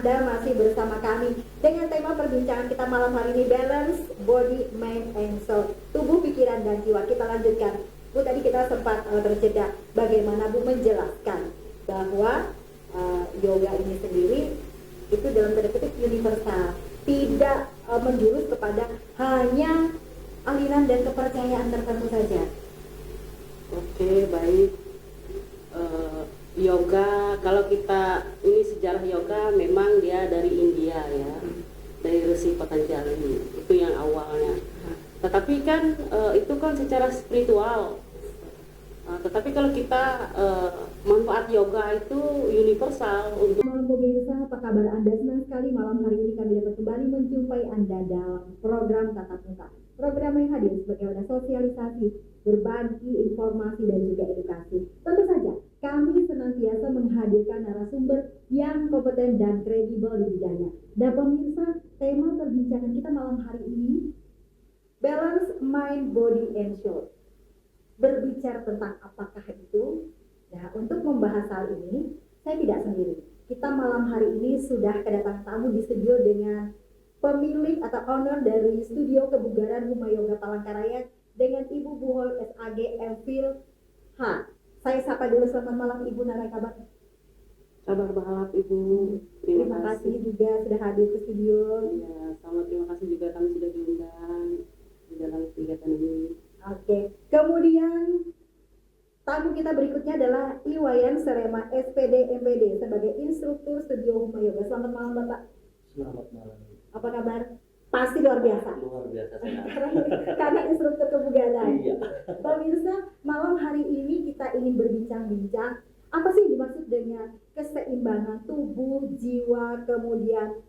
Anda masih bersama kami dengan tema perbincangan kita malam hari ini, balance body, mind, and soul, tubuh, pikiran, dan jiwa. Kita lanjutkan. Bu, tadi kita sempat terjeda bagaimana Bu menjelaskan bahwa yoga ini sendiri itu dalam tanda kutip universal, tidak menjurus kepada hanya aliran dan kepercayaan tertentu saja. Oke, baik. Yoga, kalau kita ini sejarah yoga memang dia dari India ya, dari Resi Patanjali, itu yang awalnya. Tetapi kan itu kan secara spiritual. Tetapi kalau kita manfaat yoga itu universal untuk. Malam pemirsa, apa kabar Anda? Senang sekali malam hari ini kami dapat kembali menjumpai Anda dalam program Tatap Muka. Program yang hadir sebagai wadah sosialisasi, berbagi informasi dan juga edukasi. Tentu saja, kami senantiasa menghadirkan narasumber yang kompeten dan kredibel di bidangnya. Dan pemirsa, tema perbincangan kita malam hari ini, balance mind, body, and soul. Berbicara tentang apakah itu? Nah, untuk membahas hal ini, saya tidak sendiri. Kita malam hari ini sudah kedatangan tamu di studio dengan pemilik atau owner dari Studio Kebugaran Huma Yoga Palangkaraya dengan Ibu Buhol SAG MPhil H. Saya sapa dulu, selamat malam Ibu, Nara kabar? Kabar baik Ibu. Terima kasih juga sudah hadir ke studio. Ya, sama terima kasih juga kami sudah diundang di dalam kegiatan ini. Oke, kemudian tamu kita berikutnya adalah Iwayan Serema SPD MPD sebagai instruktur Studio Huma Yoga. Selamat malam Bapak. Selamat malam. Apa kabar? Pasti luar biasa. Luar biasa sehat. Karena instruktur kebugaran. Iya. Pemirsa, malam hari ini kita ingin berbincang-bincang apa sih dimaksud dengan keseimbangan tubuh, jiwa, kemudian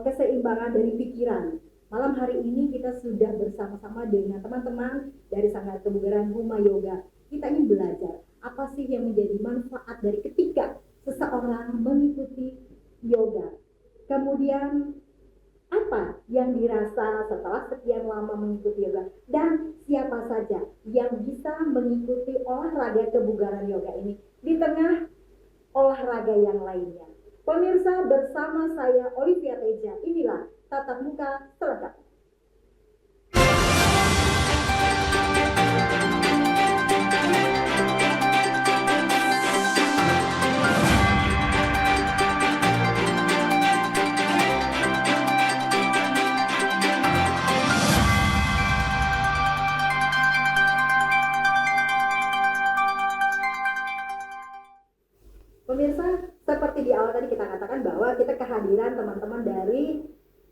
keseimbangan dari pikiran. Malam hari ini kita sudah bersama-sama dengan teman-teman dari Sanggar Kebugaran Huma Yoga. Kita ingin belajar apa sih yang menjadi manfaat dari ketika seseorang mengikuti yoga. Kemudian apa yang dirasa setelah sekian lama mengikuti yoga, dan siapa saja yang bisa mengikuti olahraga kebugaran yoga ini di tengah olahraga yang lainnya. Pemirsa, bersama saya Olivia Teja, inilah Tatap Muka selengkapnya. Pemirsa, seperti di awal tadi kita katakan bahwa kita kehadiran teman-teman dari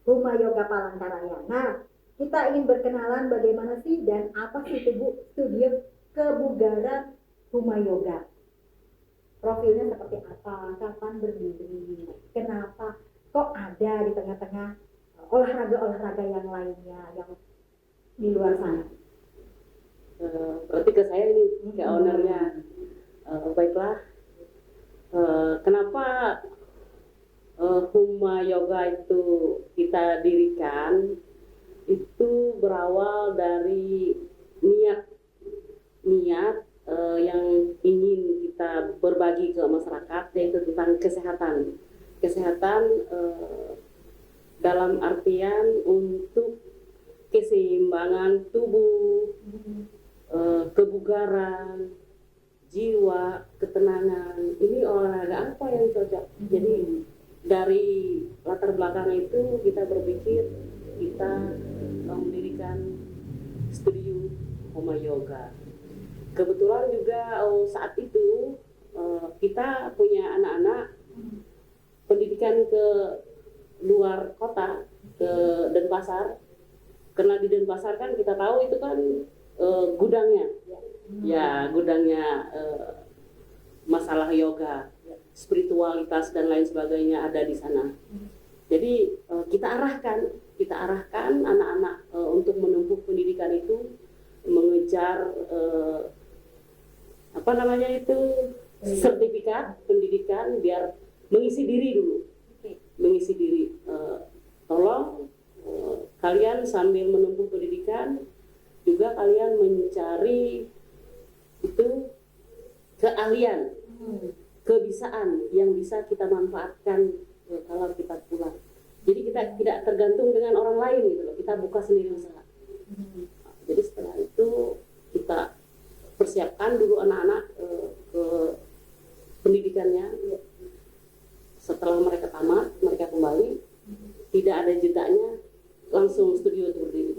Huma Yoga Palangkaraya. Nah, kita ingin berkenalan bagaimana sih dan apa sih itu Bu Studio Kebugaran Huma Yoga. Profilnya seperti apa, kapan berdiri, kenapa kok ada di tengah-tengah olahraga-olahraga yang lainnya yang di luar sana. Berarti ke saya ini, ke ownernya. Baiklah. Kenapa Huma Yoga itu kita dirikan? Itu berawal dari niat yang ingin kita berbagi ke masyarakat, yaitu tentang kesehatan dalam artian untuk keseimbangan tubuh, kebugaran, jiwa, ketenangan. Ini olahraga apa yang cocok? Jadi dari latar belakang itu kita berpikir kita mendirikan studio Huma Yoga. Kebetulan juga saat itu kita punya anak-anak pendidikan ke luar kota, ke Denpasar. Karena di Denpasar kan kita tahu itu kan gudangnya. Ya, gudangnya masalah yoga, spiritualitas dan lain sebagainya ada di sana. Jadi kita arahkan anak-anak untuk menempuh pendidikan itu, mengejar sertifikat pendidikan biar mengisi diri dulu. Mengisi diri. Tolong kalian sambil menempuh pendidikan juga kalian mencari itu keahlian, kebisaan yang bisa kita manfaatkan kalau kita pulang. Jadi kita tidak tergantung dengan orang lain gitu loh. Kita buka sendiri usaha. Jadi setelah itu kita persiapkan dulu anak-anak ke pendidikannya. Setelah mereka tamat, mereka kembali, tidak ada jedanya, langsung studio itu berdiri.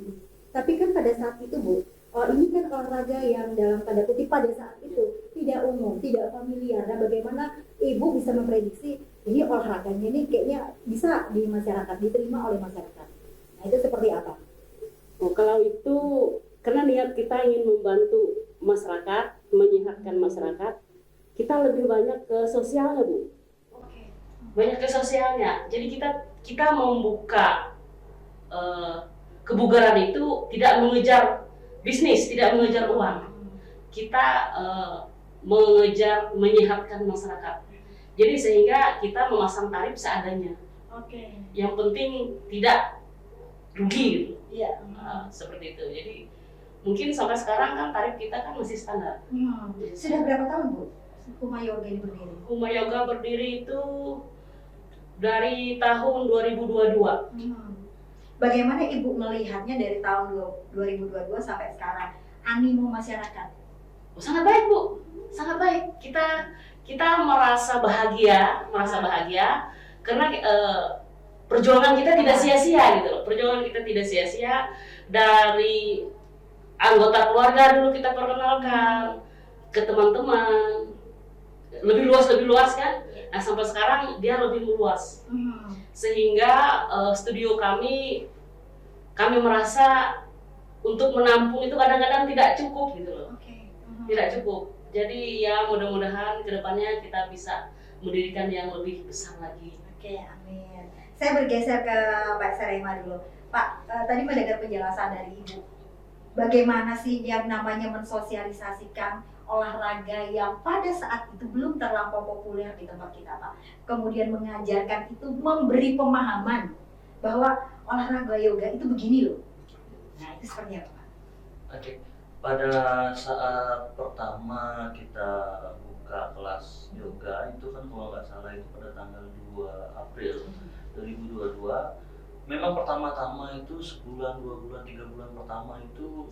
Tapi kan pada saat itu Bu, ini kan olahraga yang dalam tanda kutip pada saat itu tidak umum, tidak familiar. Nah, bagaimana Ibu bisa memprediksi ini olahraganya ini kayaknya bisa di masyarakat, diterima oleh masyarakat. Nah, itu seperti apa? Oh, kalau itu karena niat kita ingin membantu masyarakat, menyehatkan masyarakat, kita lebih banyak ke sosialnya Bu. Banyak ke sosialnya. Jadi kita membuka kebugaran itu tidak mengejar bisnis, tidak mengejar uang. Kita mengejar menyehatkan masyarakat. Jadi sehingga kita memasang tarif seadanya. Yang penting tidak rugi gitu. Iya. Seperti itu. Jadi mungkin sampai sekarang kan tarif kita kan masih standar. Sudah berapa tahun Bu Huma Yoga ini berdiri? Huma Yoga berdiri itu dari tahun 2022. Bagaimana Ibu melihatnya dari tahun 2022 sampai sekarang, animo masyarakat? Oh, sangat baik Bu, sangat baik. Kita merasa bahagia karena perjuangan kita tidak sia-sia gitu loh. Perjuangan kita tidak sia-sia. Dari anggota keluarga dulu kita perkenalkan ke teman-teman, lebih luas kan. Nah, sampai sekarang dia lebih meluas. Sehingga studio kami merasa untuk menampung itu kadang-kadang tidak cukup gitu loh. Tidak cukup. Jadi ya mudah-mudahan kedepannya kita bisa mendirikan yang lebih besar lagi. Amin. Saya bergeser ke Pak Sarema dulu. Pak, tadi mendengar penjelasan dari Ibu. Bagaimana sih yang namanya mensosialisasikan olahraga yang pada saat itu belum terlampau populer di tempat kita, Pak. Kemudian mengajarkan itu, memberi pemahaman bahwa olahraga yoga itu begini loh. Nah, itu seperti apa, Pak? Oke. Pada saat pertama kita buka kelas yoga itu kan kalau nggak salah itu pada tanggal 2 April 2022. Memang pertama-tama itu sebulan, 2 bulan, 3 bulan pertama itu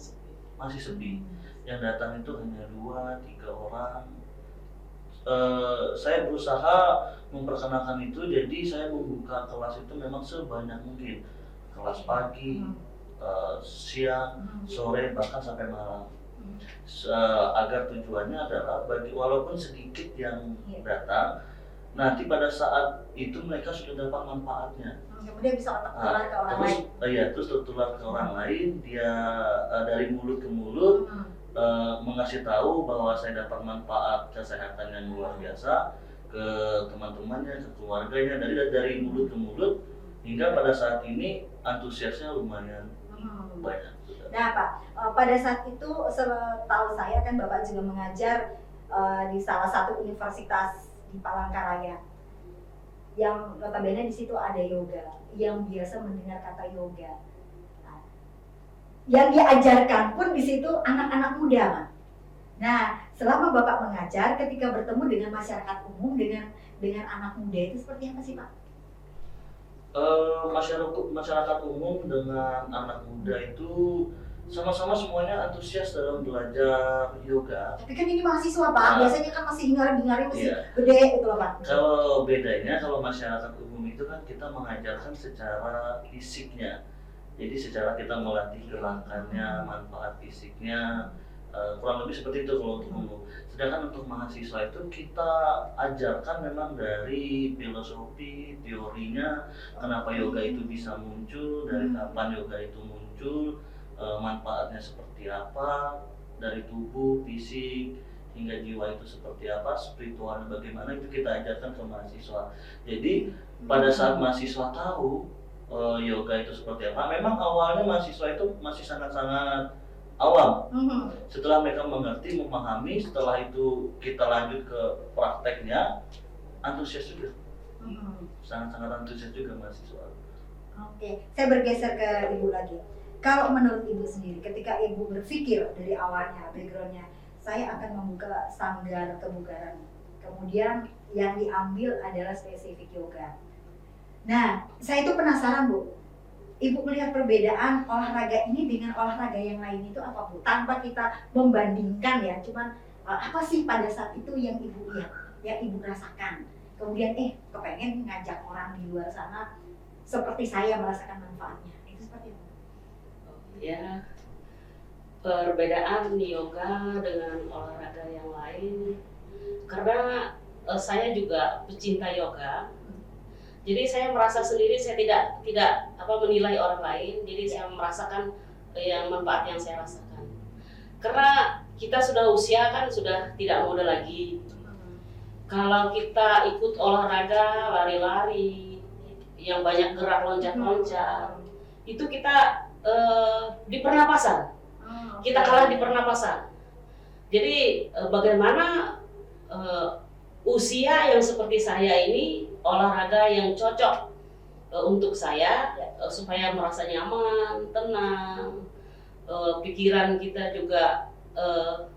masih sepi. Yang datang itu hanya 2-3 orang. Saya berusaha memperkenalkan itu, jadi saya membuka kelas itu memang sebanyak mungkin. Kelas pagi, siang, sore, bahkan sampai malam. Agar tujuannya adalah walaupun sedikit yang datang, nanti pada saat itu mereka sudah dapat manfaatnya. Kemudian bisa tertular ke orang lain. Terus tertular ke orang lain, dia dari mulut ke mulut mengasih tahu bahwa saya dapat manfaat kesehatan yang luar biasa ke teman-temannya, ke keluarganya, dari mulut ke mulut, hingga pada saat ini antusiasnya lumayan banyak. Nah Pak, pada saat itu setahu saya kan Bapak juga mengajar di salah satu universitas di Palangkaraya, yang notabene di situ ada yoga, yang biasa mendengar kata yoga. Nah, yang diajarkan pun di situ anak-anak muda, Pak. Nah, selama Bapak mengajar, ketika bertemu dengan masyarakat umum, dengan anak muda itu seperti apa sih, Pak? Masyarakat umum dengan anak muda itu sama-sama semuanya antusias dalam belajar yoga. Tapi kan ini mahasiswa, Pak. Biasanya kan masih hingar-bingar masih gede gitu loh, Pak. Kalau bedanya, kalau masyarakat umum itu kan kita mengajarkan secara fisiknya. Jadi secara kita melatih gerakannya, manfaat fisiknya, kurang lebih seperti itu kalau untuk umum. Sedangkan untuk mahasiswa itu kita ajarkan memang dari filosofi, teorinya, kenapa yoga itu bisa muncul, dari kapan yoga itu muncul, manfaatnya seperti apa, dari tubuh, fisik, hingga jiwa itu seperti apa, spiritualnya bagaimana, itu kita ajarkan ke mahasiswa. Jadi pada saat mahasiswa tahu yoga itu seperti apa, memang awalnya mahasiswa itu masih sangat-sangat awam. Setelah mereka mengerti, memahami, setelah itu kita lanjut ke prakteknya, antusias juga. Sangat-sangat antusias juga mahasiswa. Oke, saya bergeser ke Ibu lagi. Kalau menurut Ibu sendiri, ketika Ibu berpikir dari awalnya, backgroundnya, saya akan membuka sanggar kebugaran. Kemudian yang diambil adalah spesifik yoga. Nah, saya itu penasaran Bu, Ibu melihat perbedaan olahraga ini dengan olahraga yang lain itu apa Bu? Tanpa kita membandingkan ya, cuman apa sih pada saat itu yang Ibu lihat, yang Ibu rasakan? Kemudian kepengen ngajak orang di luar sana seperti saya merasakan manfaatnya. Itu seperti itu. Ya, perbedaan yoga dengan olahraga yang lain, karena saya juga pecinta yoga. Jadi saya merasa sendiri, saya tidak menilai orang lain. Jadi saya merasakan yang manfaat yang saya rasakan. Karena kita sudah usia kan sudah tidak muda lagi. Kalau kita ikut olahraga, lari-lari, yang banyak gerak loncat-loncat, itu kita di pernapasan. Kita kalah di pernapasan. Jadi bagaimana usia yang seperti saya ini, olahraga yang cocok untuk saya supaya merasa nyaman, tenang, pikiran kita juga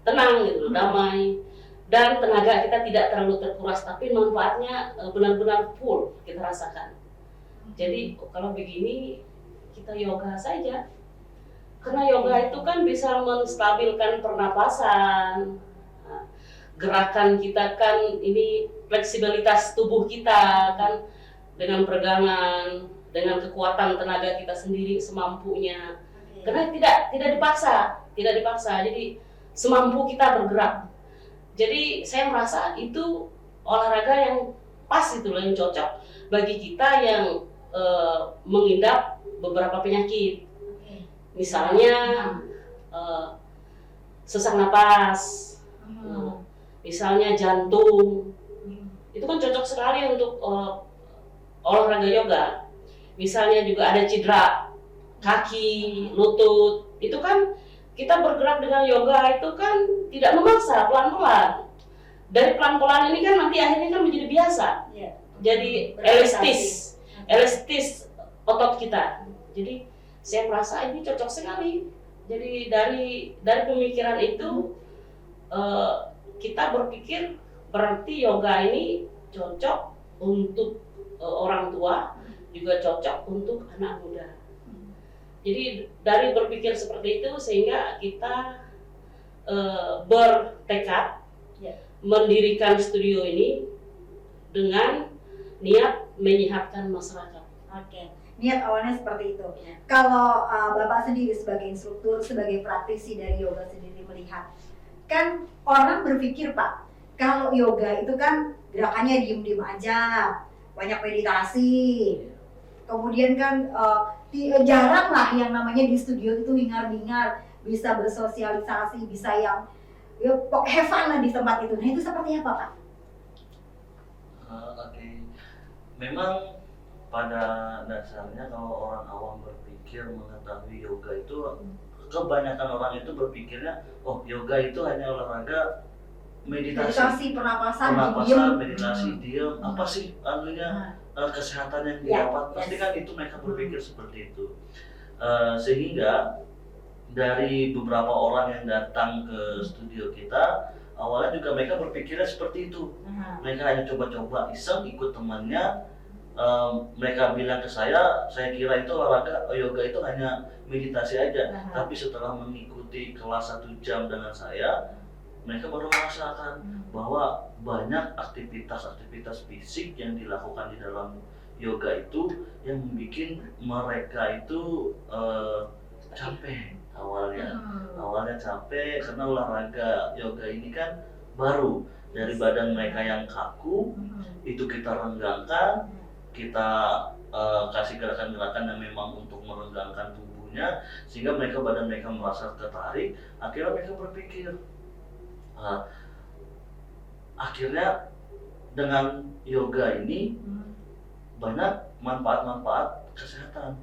tenang gitu, damai, dan tenaga kita tidak terlalu terkuras, tapi manfaatnya benar-benar full kita rasakan. Jadi kalau begini kita yoga saja, karena yoga itu kan bisa menstabilkan pernapasan. Gerakan kita kan ini fleksibilitas tubuh kita kan, dengan peregangan, dengan kekuatan tenaga kita sendiri semampunya. Karena tidak dipaksa. Jadi semampu kita bergerak. Jadi saya merasa itu olahraga yang pas itu loh, yang cocok bagi kita yang mengidap beberapa penyakit. Misalnya sesak napas. Misalnya jantung, itu kan cocok sekali untuk olahraga yoga. Misalnya juga ada cedera kaki, lutut, itu kan kita bergerak dengan yoga itu kan tidak memaksa, pelan-pelan. Dari pelan-pelan ini kan nanti akhirnya kan menjadi biasa, jadi elastis otot kita. Jadi saya merasa ini cocok sekali. Jadi dari pemikiran itu kita berpikir berarti yoga ini cocok untuk orang tua, juga cocok untuk anak muda. Jadi dari berpikir seperti itu sehingga kita bertekad mendirikan studio ini dengan niat menyehatkan masyarakat. Oke, niat awalnya seperti itu. Kalau Bapak sendiri sebagai instruktur, sebagai praktisi dari yoga sendiri melihat, kan orang berpikir Pak, kalau yoga itu kan gerakannya diem-diem aja, banyak meditasi, kemudian kan jarang lah yang namanya di studio itu hingar-bingar, bisa bersosialisasi, bisa yang have fun lah di tempat itu. Nah itu seperti apa Pak? Oke. Memang pada dasarnya kalau orang awam berpikir mengetahui yoga itu, kebanyakan orang itu berpikirnya, oh yoga itu hanya olahraga meditasi, pernapasan, meditasi, diam, apa sih kesehatan yang didapat, pasti kan itu mereka berpikir seperti itu. Sehingga dari beberapa orang yang datang ke studio kita, awalnya juga mereka berpikirnya seperti itu. Mereka hanya coba-coba iseng ikut temannya. Mereka bilang ke saya kira itu olahraga yoga itu hanya meditasi aja. Tapi setelah mengikuti kelas 1 jam dengan saya, mereka baru merasakan bahwa banyak aktivitas fisik yang dilakukan di dalam yoga itu yang membuat mereka itu capek awalnya capek karena olahraga yoga ini kan baru. Dari badan mereka yang kaku itu kita renggangkan, kita kasih gerakan-gerakan yang memang untuk merenggangkan tubuhnya sehingga badan mereka merasa tertarik. Akhirnya mereka berpikir, akhirnya dengan yoga ini banyak manfaat-manfaat kesehatan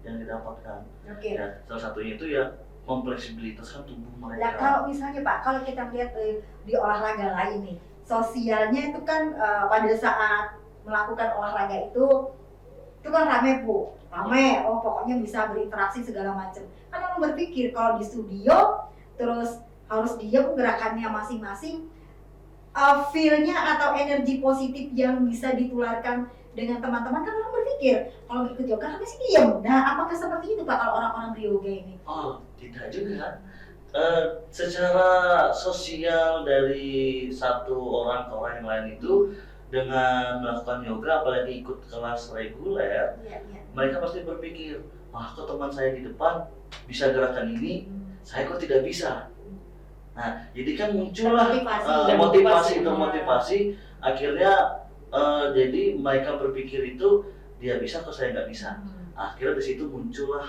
yang didapatkan. Ya, salah satunya itu ya memfleksibilitaskan tubuh mereka. Nah kalau misalnya Pak, kalau kita lihat di olahraga lain nih, sosialnya itu kan pada saat melakukan olahraga itu kan rame Bu, pokoknya bisa berinteraksi segala macam. Kan orang berpikir kalau di studio terus harus diam gerakannya masing-masing, feel-nya atau energi positif yang bisa ditularkan dengan teman-teman kan orang berpikir kalau ikut yoga kan pasti diam. Nah, apakah seperti itu Pak kalau orang-orang beryoga ini? Oh, tidak juga. Secara sosial dari satu orang ke orang yang lain itu dengan melakukan yoga, apalagi ikut kelas reguler, Iya, iya. mereka pasti berpikir, wah kok teman saya di depan bisa gerakan ini, saya kok tidak bisa. Nah, jadi kan muncullah motivasi, akhirnya jadi mereka berpikir itu dia bisa kok saya nggak bisa. Akhirnya di situ muncullah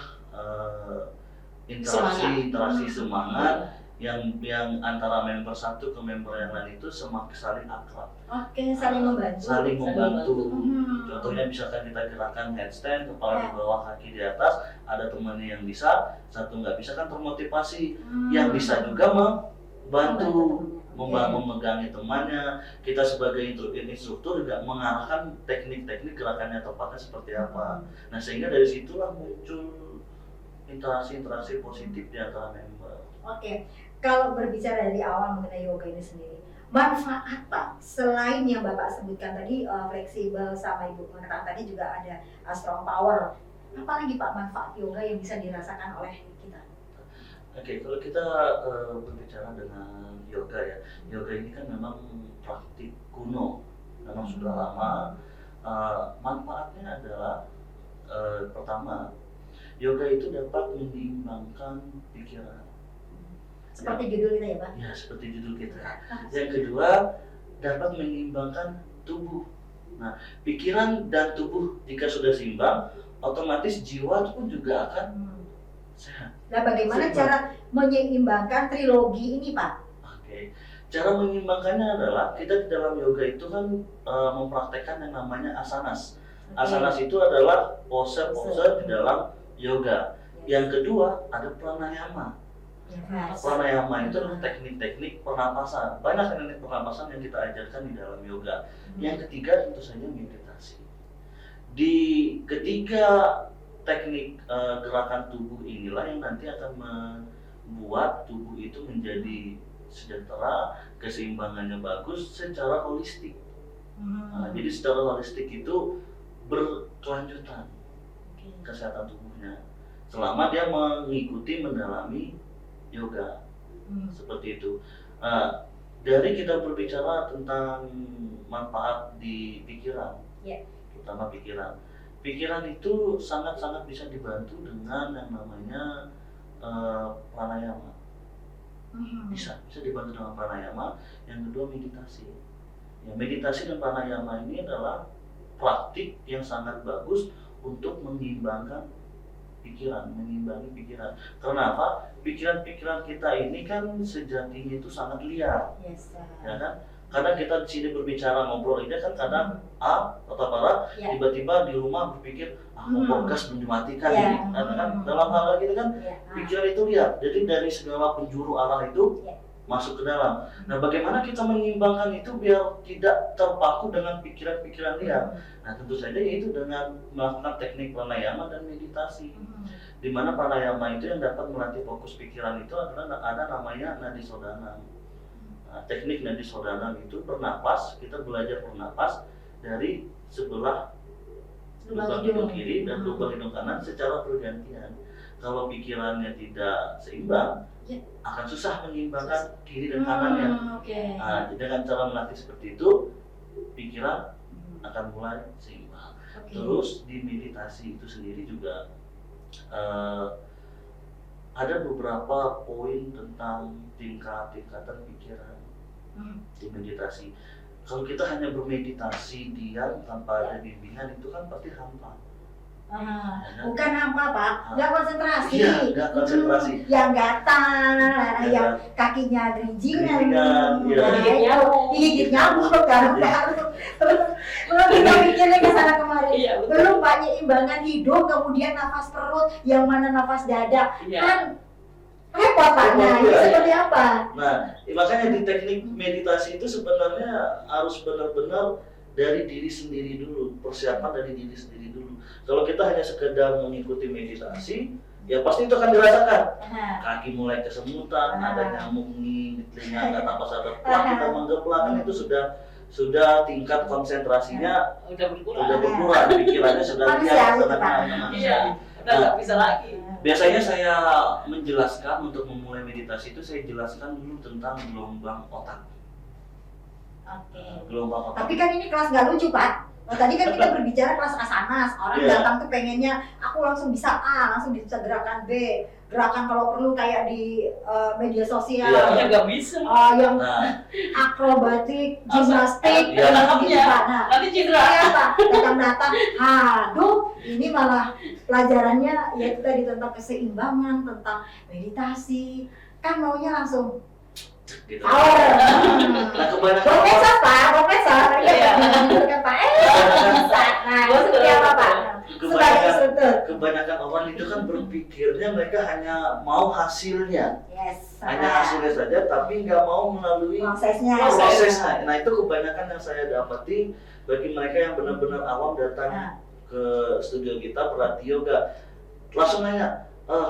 interaksi semangat yang antara member satu ke member yang lain itu semakin saling akrab. Oke, saling membantu. Saling membantu. Hmm. Contohnya misalkan kita gerakan headstand, kepala di bawah, kaki di atas, ada temannya yang bisa, satu nggak bisa kan termotivasi. Yang bisa juga membantu, memegangi temannya. Kita sebagai instruktur juga mengarahkan teknik-teknik gerakannya tepatnya seperti apa. Nah, sehingga dari situlah muncul interaksi positif di antara member. Oke, kalau berbicara dari awal mengenai yoga ini sendiri, manfaat Pak, selain yang Bapak sebutkan tadi fleksibel sama Ibu mengatakan tadi juga ada strong power, apa lagi Pak manfaat yoga yang bisa dirasakan oleh kita? Oke, kalau kita berbicara dengan yoga ya, yoga ini kan memang praktik kuno, memang sudah lama. Manfaatnya adalah pertama, yoga itu dapat menyeimbangkan pikiran. Seperti judul kita ya Pak? Ya, seperti judul kita. Yang kedua, dapat menyeimbangkan tubuh. Nah, pikiran dan tubuh jika sudah seimbang, otomatis jiwa pun juga akan sehat. Nah, bagaimana cara menyeimbangkan trilogi ini Pak? Oke, cara menyeimbangkannya adalah kita di dalam yoga itu kan mempraktekkan yang namanya asanas. Asanas itu adalah pose-pose di dalam yoga. Yang kedua ada pranayama. Pranayama itu adalah teknik-teknik pernapasan. Banyak teknik pernapasan yang kita ajarkan di dalam yoga. Yang ketiga tentu saja meditasi. Di ketiga teknik gerakan tubuh inilah yang nanti akan membuat tubuh itu menjadi sejahtera, keseimbangannya bagus secara holistik. Jadi secara holistik itu berkelanjutan kesehatan tubuhnya selama dia mengikuti mendalami yoga. Seperti itu. Dari kita berbicara tentang manfaat di pikiran, terutama pikiran itu sangat-sangat bisa dibantu dengan yang namanya pranayama. Bisa dibantu dengan pranayama. Yang kedua meditasi. Ya, meditasi dan pranayama ini adalah praktik yang sangat bagus untuk menyeimbangkan mengimbangi pikiran. Karena apa? Pikiran-pikiran kita ini kan sejatinya itu sangat liar. Ya kan? Kadang kita di sini berbicara ngobrol ini kan kadang atau para tiba-tiba di rumah berpikir kompor gas belum dimatikan ini. Karena kan dalam hal gitu kan pikiran itu liar. Jadi dari segala penjuru arah itu masuk ke dalam. Nah, bagaimana kita menyeimbangkan itu biar tidak terpaku dengan pikiran-pikiran liar? Nah, tentu saja yaitu dengan melakukan teknik pranayama dan meditasi. Di mana pranayama itu yang dapat melatih fokus pikiran itu adalah ada namanya nadi sodana. Nah, teknik nadi sodana itu bernapas, kita belajar bernapas dari sebelah lubang hidung kiri dan lubang hidung kanan secara bergantian. Kalau pikirannya tidak seimbang, akan susah menyeimbangkan kiri dan kanannya. Nah, dengan cara melatih seperti itu, pikiran akan mulai seimbang. Terus di meditasi itu sendiri juga ada beberapa poin tentang tingkatan pikiran di meditasi. Kalau kita hanya bermeditasi diam tanpa ada bimbingan itu kan pasti hampa. Bukan hampa Pak, nggak konsentrasi. Iya, nggak konsentrasi. Yang gatal, yang kakinya gerinjingan, digigit nyamuk kan. Belum kita mikirnya ke sana kemarin. Belum Pak nyeimbangan hidung, kemudian nafas perut, yang mana nafas dada. Kan repot Pak. Nah, ini seperti apa? Nah, makanya di teknik meditasi itu sebenarnya harus benar-benar dari diri sendiri dulu, persiapan dari diri sendiri dulu. Kalau kita hanya sekedar mengikuti meditasi, ya pasti itu akan dirasakan. Kaki mulai kesemutan, ada nyamuk di telinga, nggak napas ada plak, kita menggeplak, kan itu sudah sudah tingkat konsentrasinya udah sudah berkurang. berkurang, pikirannya sudah Manusiawi, lihat, Pak. Iya, udah nggak bisa lagi. Biasanya saya menjelaskan untuk memulai meditasi itu saya jelaskan dulu tentang gelombang otak. Oke. Gelombang otak. Tapi kan ini kelas nggak lucu, Pak. Oh, tadi kan kita berbicara kelas asanas, orang Iya. datang tuh pengennya aku langsung bisa A, langsung bisa gerakan B, gerakan kalau perlu kayak di media sosial, Iya. Ya nggak bisa. yang Nah, akrobatik, gimnastik, Iya. gitu, Pak. Nah, Nanti cedera. saya Pak datang-datang, aduh, ini malah pelajarannya yaitu tadi tentang keseimbangan, tentang meditasi, kan maunya langsung gitu. power. Nah, kebanyakan Profesor Pak, profesor, Iya. kan Pak, bisa. Nah, itu seperti apa Pak? Sebagai instruktur. kebanyakan orang itu kan berpikirnya mereka hanya mau hasilnya, Yes. hanya hasilnya saja, tapi nggak mau melalui Prosesnya. prosesnya. Nah, itu kebanyakan yang saya dapati bagi mereka yang benar-benar awam Nah. datang ke studio kita berlatih yoga, langsung nanya,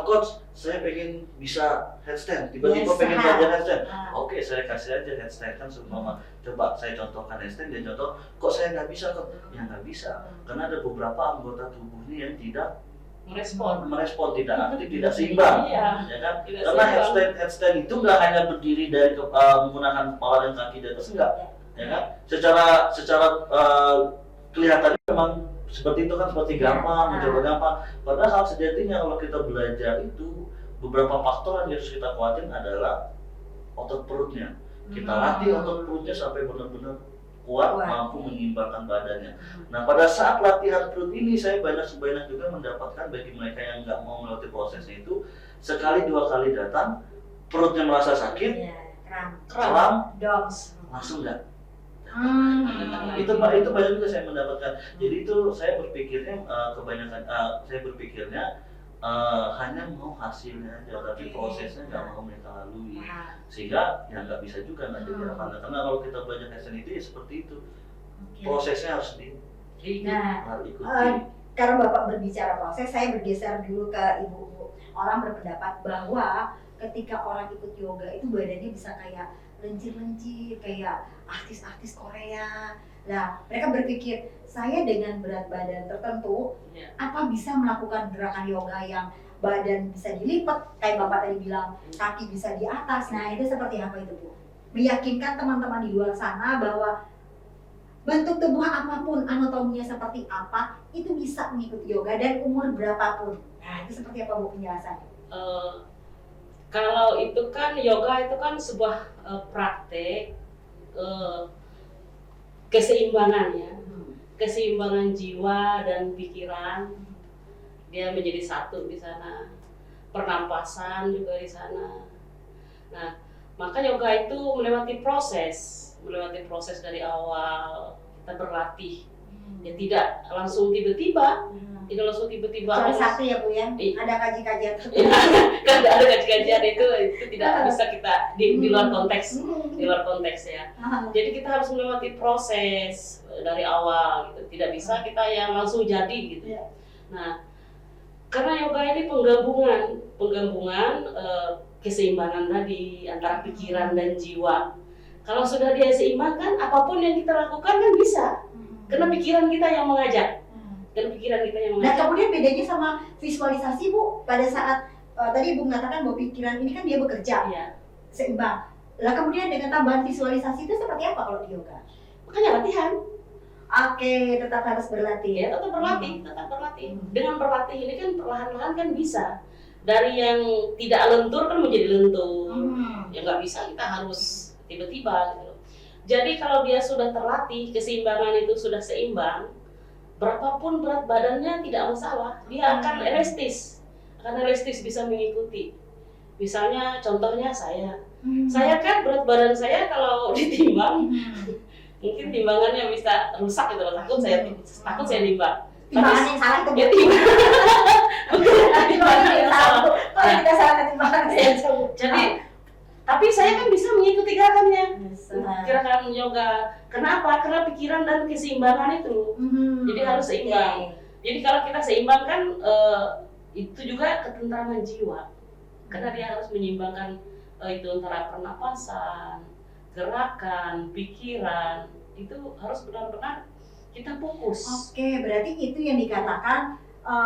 coach, saya pengen bisa headstand, tiba-tiba Yes, pengen aha. belajar headstand. Ah. Oke, saya kasih aja headstand kan semua. Coba saya contohkan headstand, dia contoh, kok saya nggak bisa kok? Ya nggak bisa, karena ada beberapa anggota tubuhnya yang tidak merespon, tidak aktif, tidak seimbang. Iya. Ya kan? Tidak Karena seimbang. headstand itu nggak hanya berdiri dari menggunakan kepala dan kaki di atas, enggak. Ya kan? Secara kelihatannya memang seperti itu kan, seperti gampang, mencoba gampang. Padahal sejatinya kalau kita belajar itu beberapa faktor yang harus kita kuatin adalah otot perutnya. Kita latih otot perutnya sampai benar-benar kuat, mampu menyeimbangkan badannya. Nah, pada saat latihan perut ini saya banyak juga mendapatkan bagi mereka yang nggak mau melalui prosesnya itu, sekali dua kali datang perutnya merasa sakit, Iya, kram, dogs. langsung nggak. Hmm. Itu banyak juga saya mendapatkan. Jadi itu saya berpikirnya hanya mau hasilnya aja, tapi prosesnya nggak mau mereka lalui, sehingga ya nggak bisa juga, nggak jadi apa. Karena kalau kita belajar headstand itu ya seperti itu, prosesnya harus Nah, diikuti. karena Bapak berbicara proses, saya bergeser dulu ke Ibu. Orang berpendapat bahwa ketika orang ikut yoga itu badannya bisa kayak lencir-lencir, kayak artis-artis Korea. Nah, mereka berpikir, saya dengan berat badan tertentu, Iya. apa bisa melakukan gerakan yoga yang badan bisa dilipat, kayak Bapak tadi bilang, kaki bisa di atas. Nah, itu seperti apa itu, Bu? Meyakinkan teman-teman di luar sana bahwa bentuk tubuh apapun, anatominya seperti apa, itu bisa mengikuti yoga dan umur berapapun. Nah, itu seperti apa, Bu, penjelasannya? Kalau itu kan yoga itu kan sebuah praktek keseimbangan ya, keseimbangan jiwa dan pikiran, dia menjadi satu di sana, pernapasan juga di sana. Nah, maka yoga itu melewati proses dari awal kita berlatih, ya tidak langsung tiba-tiba. Tidak langsung tiba-tiba. Soal satu ya, Bu, ya? Iya. Ada kajian-kajian. Kan ada kajian-kajian itu tidak bisa kita di luar konteks, di luar konteks ya. Jadi kita harus melewati proses dari awal gitu. Tidak bisa kita yang langsung jadi gitu. Iya. Nah, karena yoga ini penggabungan keseimbangan tadi antara pikiran dan jiwa. Kalau sudah dia seimbang kan apapun yang kita lakukan kan bisa. Karena pikiran kita yang mengajak. Nah, kemudian bedanya sama visualisasi, Bu, pada saat tadi Ibu mengatakan bahwa pikiran ini kan dia bekerja, Iya. seimbang. Lah kemudian dengan tambahan visualisasi itu seperti apa kalau di yoga? Makanya latihan. Oke, tetap harus berlatih. Ya, tetap berlatih. Dengan berlatih ini kan perlahan-lahan kan bisa. Dari yang tidak lentur kan menjadi lentur. Ya nggak bisa, kita harus tiba-tiba gitu. Jadi kalau dia sudah terlatih, keseimbangan itu sudah seimbang, berapapun berat badannya tidak masalah, dia akan elastis bisa mengikuti. Misalnya contohnya saya kan berat badan saya kalau ditimbang mungkin timbangannya bisa rusak gitu loh, takut saya timbang. Timbangan yang salah itu, Bu. Ya timbangan yang salah. Kalau kita salah timbangan saya coba. Jadi tapi saya kan bisa mengikuti gerakannya. Bisa. Gerakan yoga. Kenapa? Karena pikiran dan keseimbangan itu. Jadi harus seimbang. Jadi kalau kita seimbang kan itu juga ketentraman jiwa. Karena dia harus menyeimbangkan itu antara pernapasan, gerakan, pikiran. itu harus benar-benar kita fokus. Oke, berarti itu yang dikatakan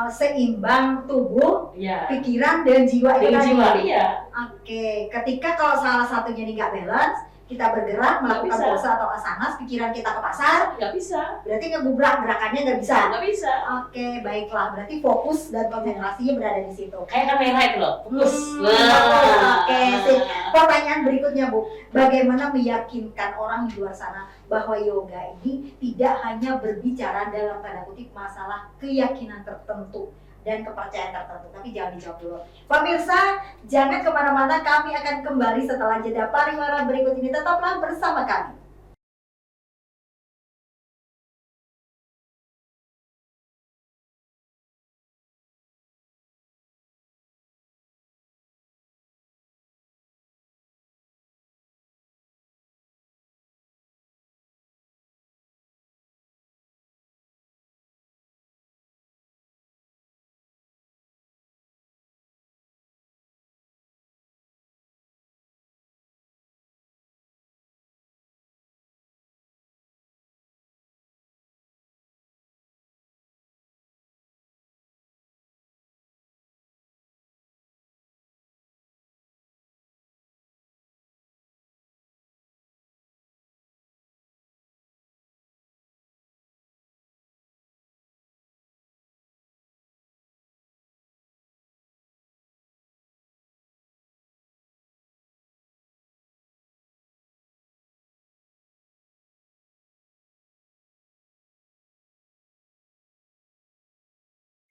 seimbang tubuh, Ya. pikiran dan jiwa itu Dengan tadi. jiwa, iya. Oke, ketika kalau salah satunya ini nggak balance, kita bergerak melakukan bisa. pose atau asanas, pikiran kita ke pasar, Nggak bisa, berarti ngebubrak gerakannya nggak bisa. nggak bisa. Oke, baiklah. Berarti fokus dan konsentrasinya berada di situ. Kayak kamera itu loh, fokus. Oke, sip. Pertanyaan berikutnya, Bu. Bagaimana meyakinkan orang di luar sana bahwa yoga ini tidak hanya berbicara dalam tanda kutip masalah keyakinan tertentu dan kepercayaan tertentu, tapi jangan dijawab dulu. Pemirsa, jangan kemana-mana, kami akan kembali setelah jeda pariwara berikut ini. Tetaplah bersama kami.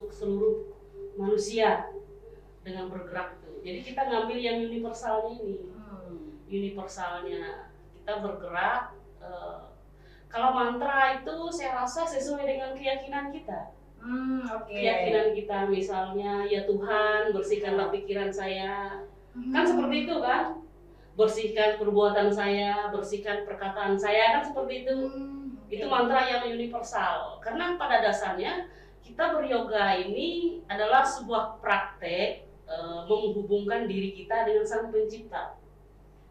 Untuk seluruh manusia dengan bergerak itu. Jadi kita ngambil yang universalnya ini. Universalnya kita bergerak. Kalau mantra itu saya rasa sesuai dengan keyakinan kita. Oke. Keyakinan kita misalnya, ya Tuhan bersihkanlah pikiran saya. Kan seperti itu kan? Bersihkan perbuatan saya, bersihkan perkataan saya, kan seperti itu. Itu mantra yang universal. Karena pada dasarnya kita beryoga ini adalah sebuah praktek menghubungkan diri kita dengan Sang Pencipta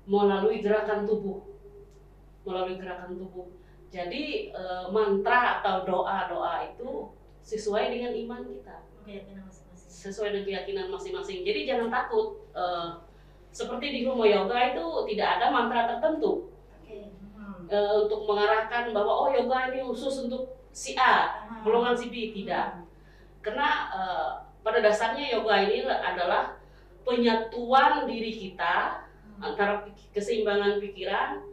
melalui gerakan tubuh. Jadi mantra atau doa-doa itu sesuai dengan iman kita, sesuai dengan keyakinan masing-masing. Jadi jangan takut. Seperti di rumah yoga itu tidak ada mantra tertentu untuk mengarahkan bahwa oh yoga ini khusus untuk si A, golongan si B, tidak. Karena pada dasarnya yoga ini adalah penyatuan diri kita antara keseimbangan pikiran,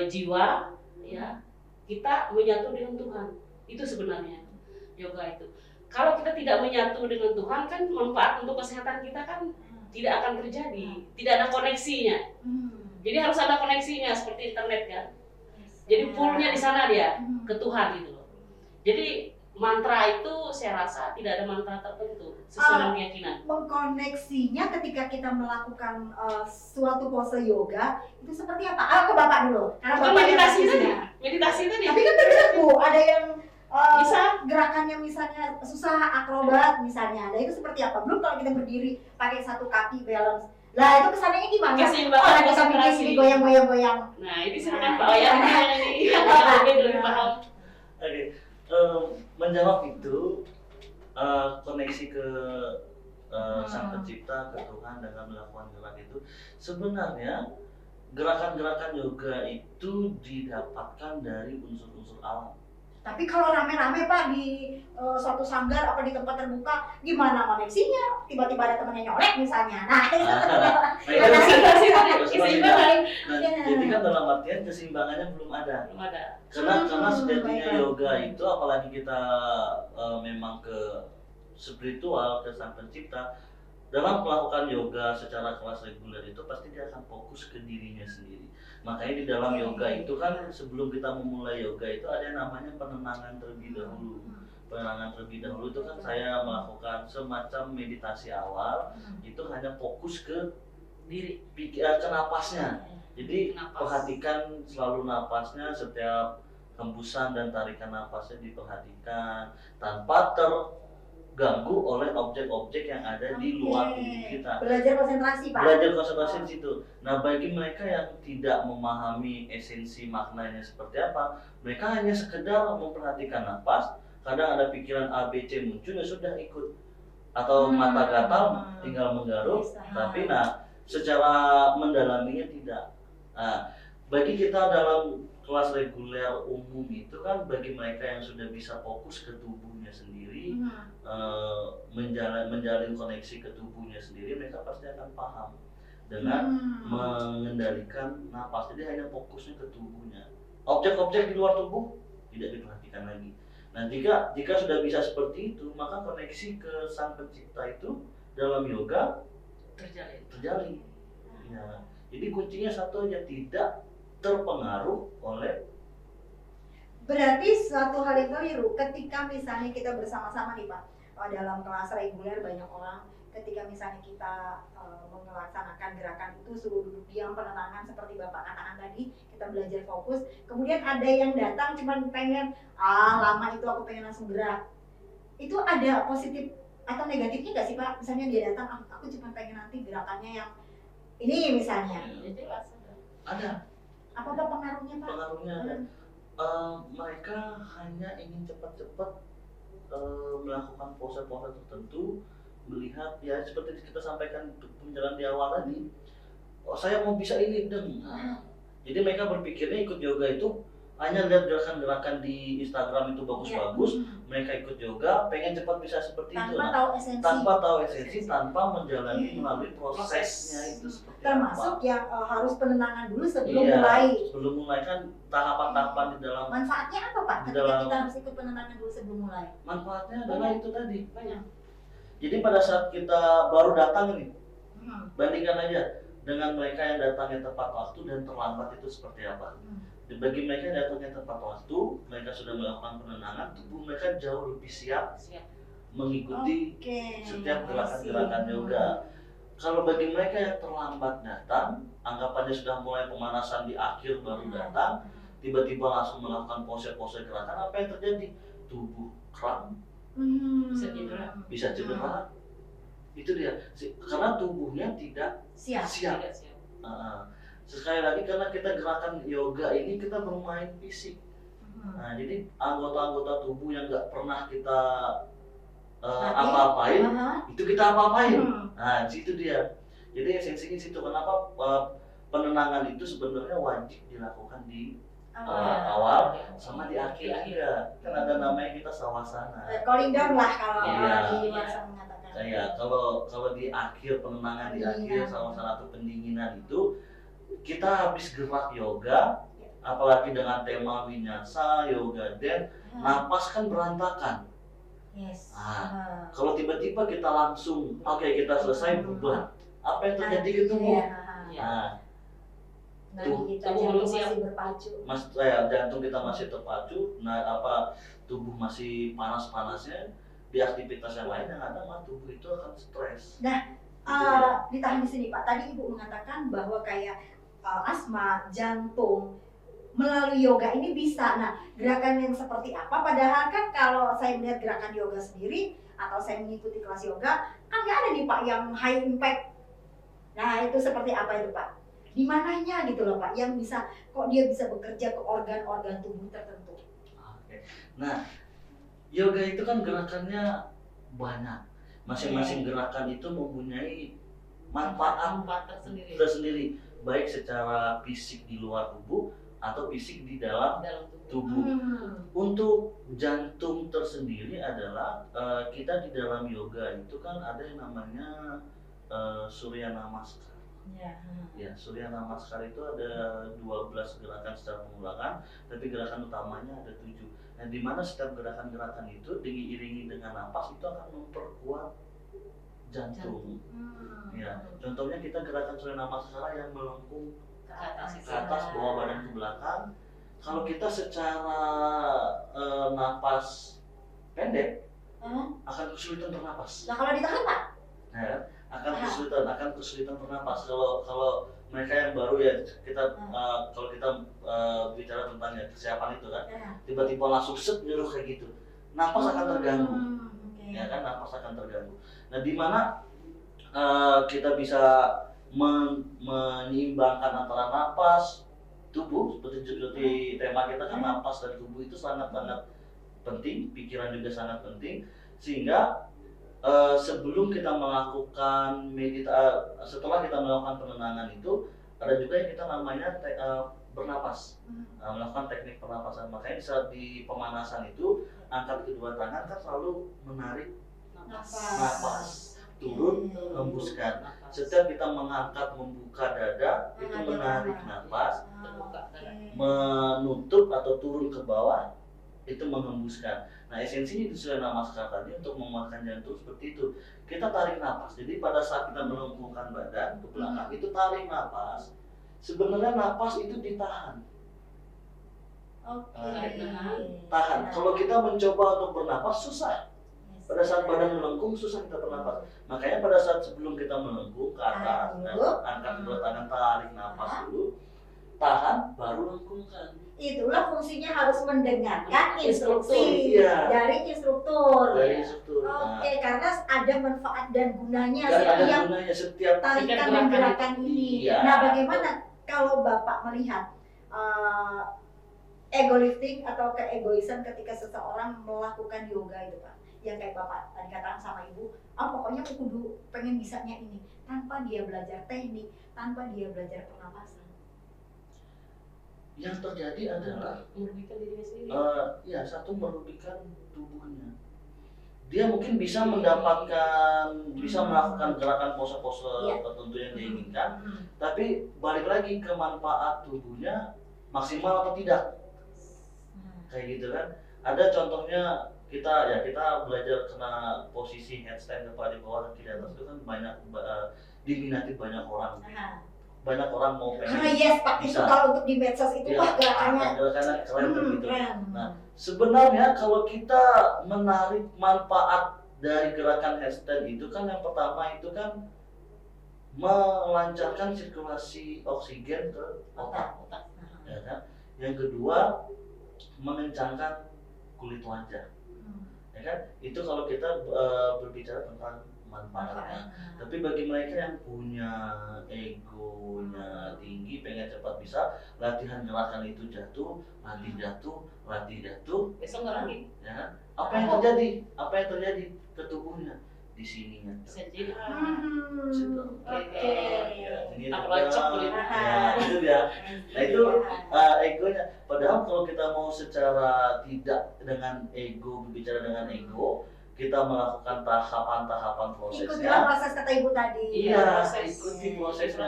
jiwa, ya, kita menyatu dengan Tuhan. Itu sebenarnya yoga itu. Kalau kita tidak menyatu dengan Tuhan, kan manfaat untuk kesehatan kita kan tidak akan terjadi, tidak ada koneksinya. Jadi harus ada koneksinya seperti internet kan. Jadi poolnya di sana dia ke Tuhan gitu loh. Jadi mantra itu saya rasa tidak ada mantra tertentu sesuai dengan keyakinan. Mengkoneksinya ketika kita melakukan suatu pose yoga itu seperti apa? Ke Bapak dulu. Karena Bukan Bapak meditasi yang tadi. praktisinya. Meditasi tadi. Tapi kan benar Bu, ada yang Bisa. gerakannya misalnya susah akrobat misalnya. Nah itu seperti apa? Belum kalau kita berdiri pakai satu kaki balance. Lah itu kesannya gimana? Keseimbangan kita konsentrasi. bikin goyang-goyang. Nah ini sebenarnya Pak Oyan ini yang lebih paham. Oke, menjawab itu koneksi ke Sang Pencipta, ke Tuhan dengan melakukan gerak itu, sebenarnya gerakan-gerakan yoga itu didapatkan dari unsur-unsur alam. Tapi kalau rame-rame Pak di suatu sanggar apa di tempat terbuka, gimana koneksinya? Tiba-tiba ada temennya nyolek misalnya. Nah, Konsentrasi tadi. Keseimbangan. Nah, jadi kan dalam artian keseimbangannya belum ada. Belum ada. Karena sejatinya baiklah. yoga itu, apalagi kita memang ke spiritual, ke Sang Pencipta, dalam melakukan yoga secara kelas reguler itu pasti dia akan fokus ke dirinya sendiri. Makanya di dalam yoga itu kan sebelum kita memulai yoga itu ada yang namanya penenangan terlebih dahulu. Penenangan terlebih dahulu itu kan saya melakukan semacam meditasi awal, itu hanya fokus ke Diri. ke napasnya. Jadi Napas. perhatikan selalu napasnya, setiap hembusan dan tarikan napasnya diperhatikan tanpa terganggu oleh objek-objek yang ada di luar tubuh kita. Belajar konsentrasi, Pak. Belajar konsentrasi di situ. Nah, bagi mereka yang tidak memahami esensi maknanya seperti apa, mereka hanya sekedar memperhatikan nafas. Kadang ada pikiran A, B, C muncul, ya sudah ikut. Atau mata gatal, tinggal menggaruk. Tapi secara mendalaminya tidak. Nah, bagi kita dalam kelas reguler umum itu kan, bagi mereka yang sudah bisa fokus ke tubuhnya sendiri, menjalin koneksi ke tubuhnya sendiri, mereka pasti akan paham dengan mengendalikan napas. Jadi hanya fokusnya ke tubuhnya. Objek-objek di luar tubuh tidak diperhatikan lagi. Nah, jika sudah bisa seperti itu, maka koneksi ke Sang Pencipta itu dalam yoga terjalin. Ya. Jadi kuncinya satu aja, tidak terpengaruh oleh. Berarti satu hal yang keliru ketika misalnya kita bersama-sama nih Pak, dalam kelas reguler banyak orang, ketika misalnya kita melaksanakan gerakan itu suruh duduk diam, penenangan seperti Bapak katakan tadi, kita belajar fokus, kemudian ada yang datang cuma pengen lama itu aku pengen langsung gerak, itu ada positif atau negatifnya nggak sih Pak? Misalnya dia datang, aku cuma pengen nanti gerakannya yang ini misalnya. Ada. Apa pengaruhnya Pak? Pengaruhnya ada. Mereka hanya ingin cepat-cepat melakukan pose-pose tertentu, melihat ya seperti kita sampaikan pembicaraan di awal tadi. Saya mau bisa ini dong. Jadi mereka berpikirnya ikut yoga itu hanya lihat gerakan-gerakan di Instagram itu bagus-bagus, mereka ikut yoga, pengen cepat bisa seperti itu. Tanpa tahu esensi, tanpa menjalani melalui prosesnya itu seperti termasuk apa. Yang harus penenangan dulu sebelum mulai. Sebelum mulai kan tahapan-tahapan di dalam. Manfaatnya apa Pak? Ketika kita harus ikut penenangan dulu sebelum mulai. Manfaatnya adalah itu tadi. Banyak. Jadi pada saat kita baru datang ini, bandingkan aja dengan mereka yang datangnya tepat waktu dan terlambat itu seperti apa. Bagi mereka yang datangnya tepat waktu, mereka sudah melakukan penenangan, tubuh mereka jauh lebih siap mengikuti setiap gerakan-gerakan yoga. Kalau bagi mereka yang terlambat datang, anggapannya sudah mulai pemanasan di akhir baru datang, tiba-tiba langsung melakukan pose-pose gerakan, apa yang terjadi? Tubuh kram, bisa cedera. Itu dia, karena tubuhnya tidak siap. Sekali lagi karena kita gerakan yoga ini kita bermain fisik. Nah, jadi anggota-anggota tubuh yang nggak pernah kita apa-apain, itu kita apa-apain. Nah, situ dia. Jadi esensinya situ. Kenapa penenangan itu sebenarnya wajib dilakukan di awal sama di akhir juga. Kan ada namanya kita sawasana. Calling down lah kalau di Warsa mengatakan. Ya, kalau di akhir penenangan di akhir sawasana atau pendinginan itu kita habis gerak yoga, apalagi dengan tema vinyasa, yoga den, napas kan berantakan. Kalau tiba-tiba kita langsung, kita selesai berubah, apa yang terjadi ke tubuh? Tubuh masih berpacu. Jantung kita masih terpacu, tubuh masih panas-panasnya, di aktivitas yang lain yang ada tubuh itu akan stres. Ditahan di sini Pak. Tadi Ibu mengatakan bahwa kayak asma, jantung melalui yoga ini bisa. Nah, gerakan yang seperti apa? Padahal kan kalau saya melihat gerakan yoga sendiri atau saya mengikuti kelas yoga, kan nggak ada nih Pak yang high impact. Nah, itu seperti apa itu Pak? Di mananya gitu loh Pak, yang bisa kok dia bisa bekerja ke organ-organ tubuh tertentu. Nah, yoga itu kan gerakannya banyak. Masing-masing gerakan itu mempunyai manfaat tersendiri, baik secara fisik di luar tubuh atau fisik di dalam tubuh. Untuk jantung tersendiri adalah kita di dalam yoga itu kan ada yang namanya Surya Namaskar. Ya, Surya Namaskar itu ada 12 gerakan secara pengulangan, tapi gerakan utamanya ada 7. Nah, di mana setiap gerakan-gerakan itu diiringi dengan napas itu akan memperkuat jantung. Ya, contohnya kita gerakan Surya Namaskara yang melengkung ke atas, bawa badan ke belakang. Kalau kita secara napas pendek akan kesulitan bernapas. Nah, kalau ditahan Pak? Akan kesulitan bernapas. Kalau mereka yang baru ya kita kalau kita bicara tentang kesiapan itu kan, tiba-tiba langsung set nyuruh kayak gitu, napas akan terganggu. ya kan napas akan terganggu. Nah, di mana kita bisa menyeimbangkan antara napas, tubuh, seperti tema kita kan napas dan tubuh itu sangat-sangat penting, pikiran juga sangat penting, sehingga sebelum kita melakukan setelah kita melakukan penenangan itu ada juga yang kita namanya bernapas, melakukan teknik pernapasan. Makanya saat di pemanasan itu angkat kedua tangan kan selalu menarik napas, turun, hembuskan. Setiap kita mengangkat membuka dada itu menarik napas, menutup atau turun ke bawah itu menghembuskan. Nah, esensinya sesuai nama sekarang tadi untuk menguatkan jantung seperti itu. Kita tarik napas. Jadi pada saat kita melengkungkan badan ke belakang itu tarik napas. Sebenarnya napas itu ditahan. Tahan. Kalau kita mencoba untuk bernapas susah. Pada saat badan melengkung susah kita bernapas. Makanya pada saat sebelum kita melengkung ke atas, angkat kedua tangan, tarik napas dulu, tahan, baru lengkungkan. Itulah fungsinya harus mendengarkan instruksi dari instruktur. Oke, karena ada manfaat dan gunanya setiap tarikan dan gerakan ini. Nah, bagaimana kalau Bapak melihat ego lifting atau keegoisan ketika seseorang melakukan yoga itu, Pak? Yang kayak Bapak tadi katakan sama Ibu, pokoknya aku kudu pengen bisanya ini, tanpa dia belajar teknik, tanpa dia belajar pernapasan. Yang terjadi adalah merugikan dirinya sendiri. Satu merugikan tubuhnya. Dia mungkin bisa mendapatkan, bisa melakukan gerakan pose-pose tertentu yang diinginkan, tapi balik lagi ke manfaat tubuhnya maksimal atau tidak. Kayak gitu kan. Ada contohnya kita belajar kena posisi headstand kepala di bawah kaki di atas itu kan banyak diminati banyak orang. Banyak orang mau pengen Pak, itu kalau untuk di medsos itu gerakannya keren begitu. Nah, sebenarnya kalau kita menarik manfaat dari gerakan headstand itu kan yang pertama itu kan melancarkan sirkulasi oksigen ke otak. Ya kan? Yang kedua mengencangkan kulit wajah. Ya kan? Itu kalau kita berbicara tentang manfaatnya. Tapi bagi mereka yang punya egonya tinggi, pengen cepat bisa, latihan gerakan itu latih jatuh, besok ngerangin. Ya, apa yang terjadi ke tubuhnya? Di sininya. Senjata. Itu dia. Nah itu egonya. Padahal kalau kita mau secara tidak dengan ego, berbicara dengan ego, kita melakukan tahapan-tahapan prosesnya. Ikutilah proses kata Ibu tadi. Iya, ikuti prosesnya.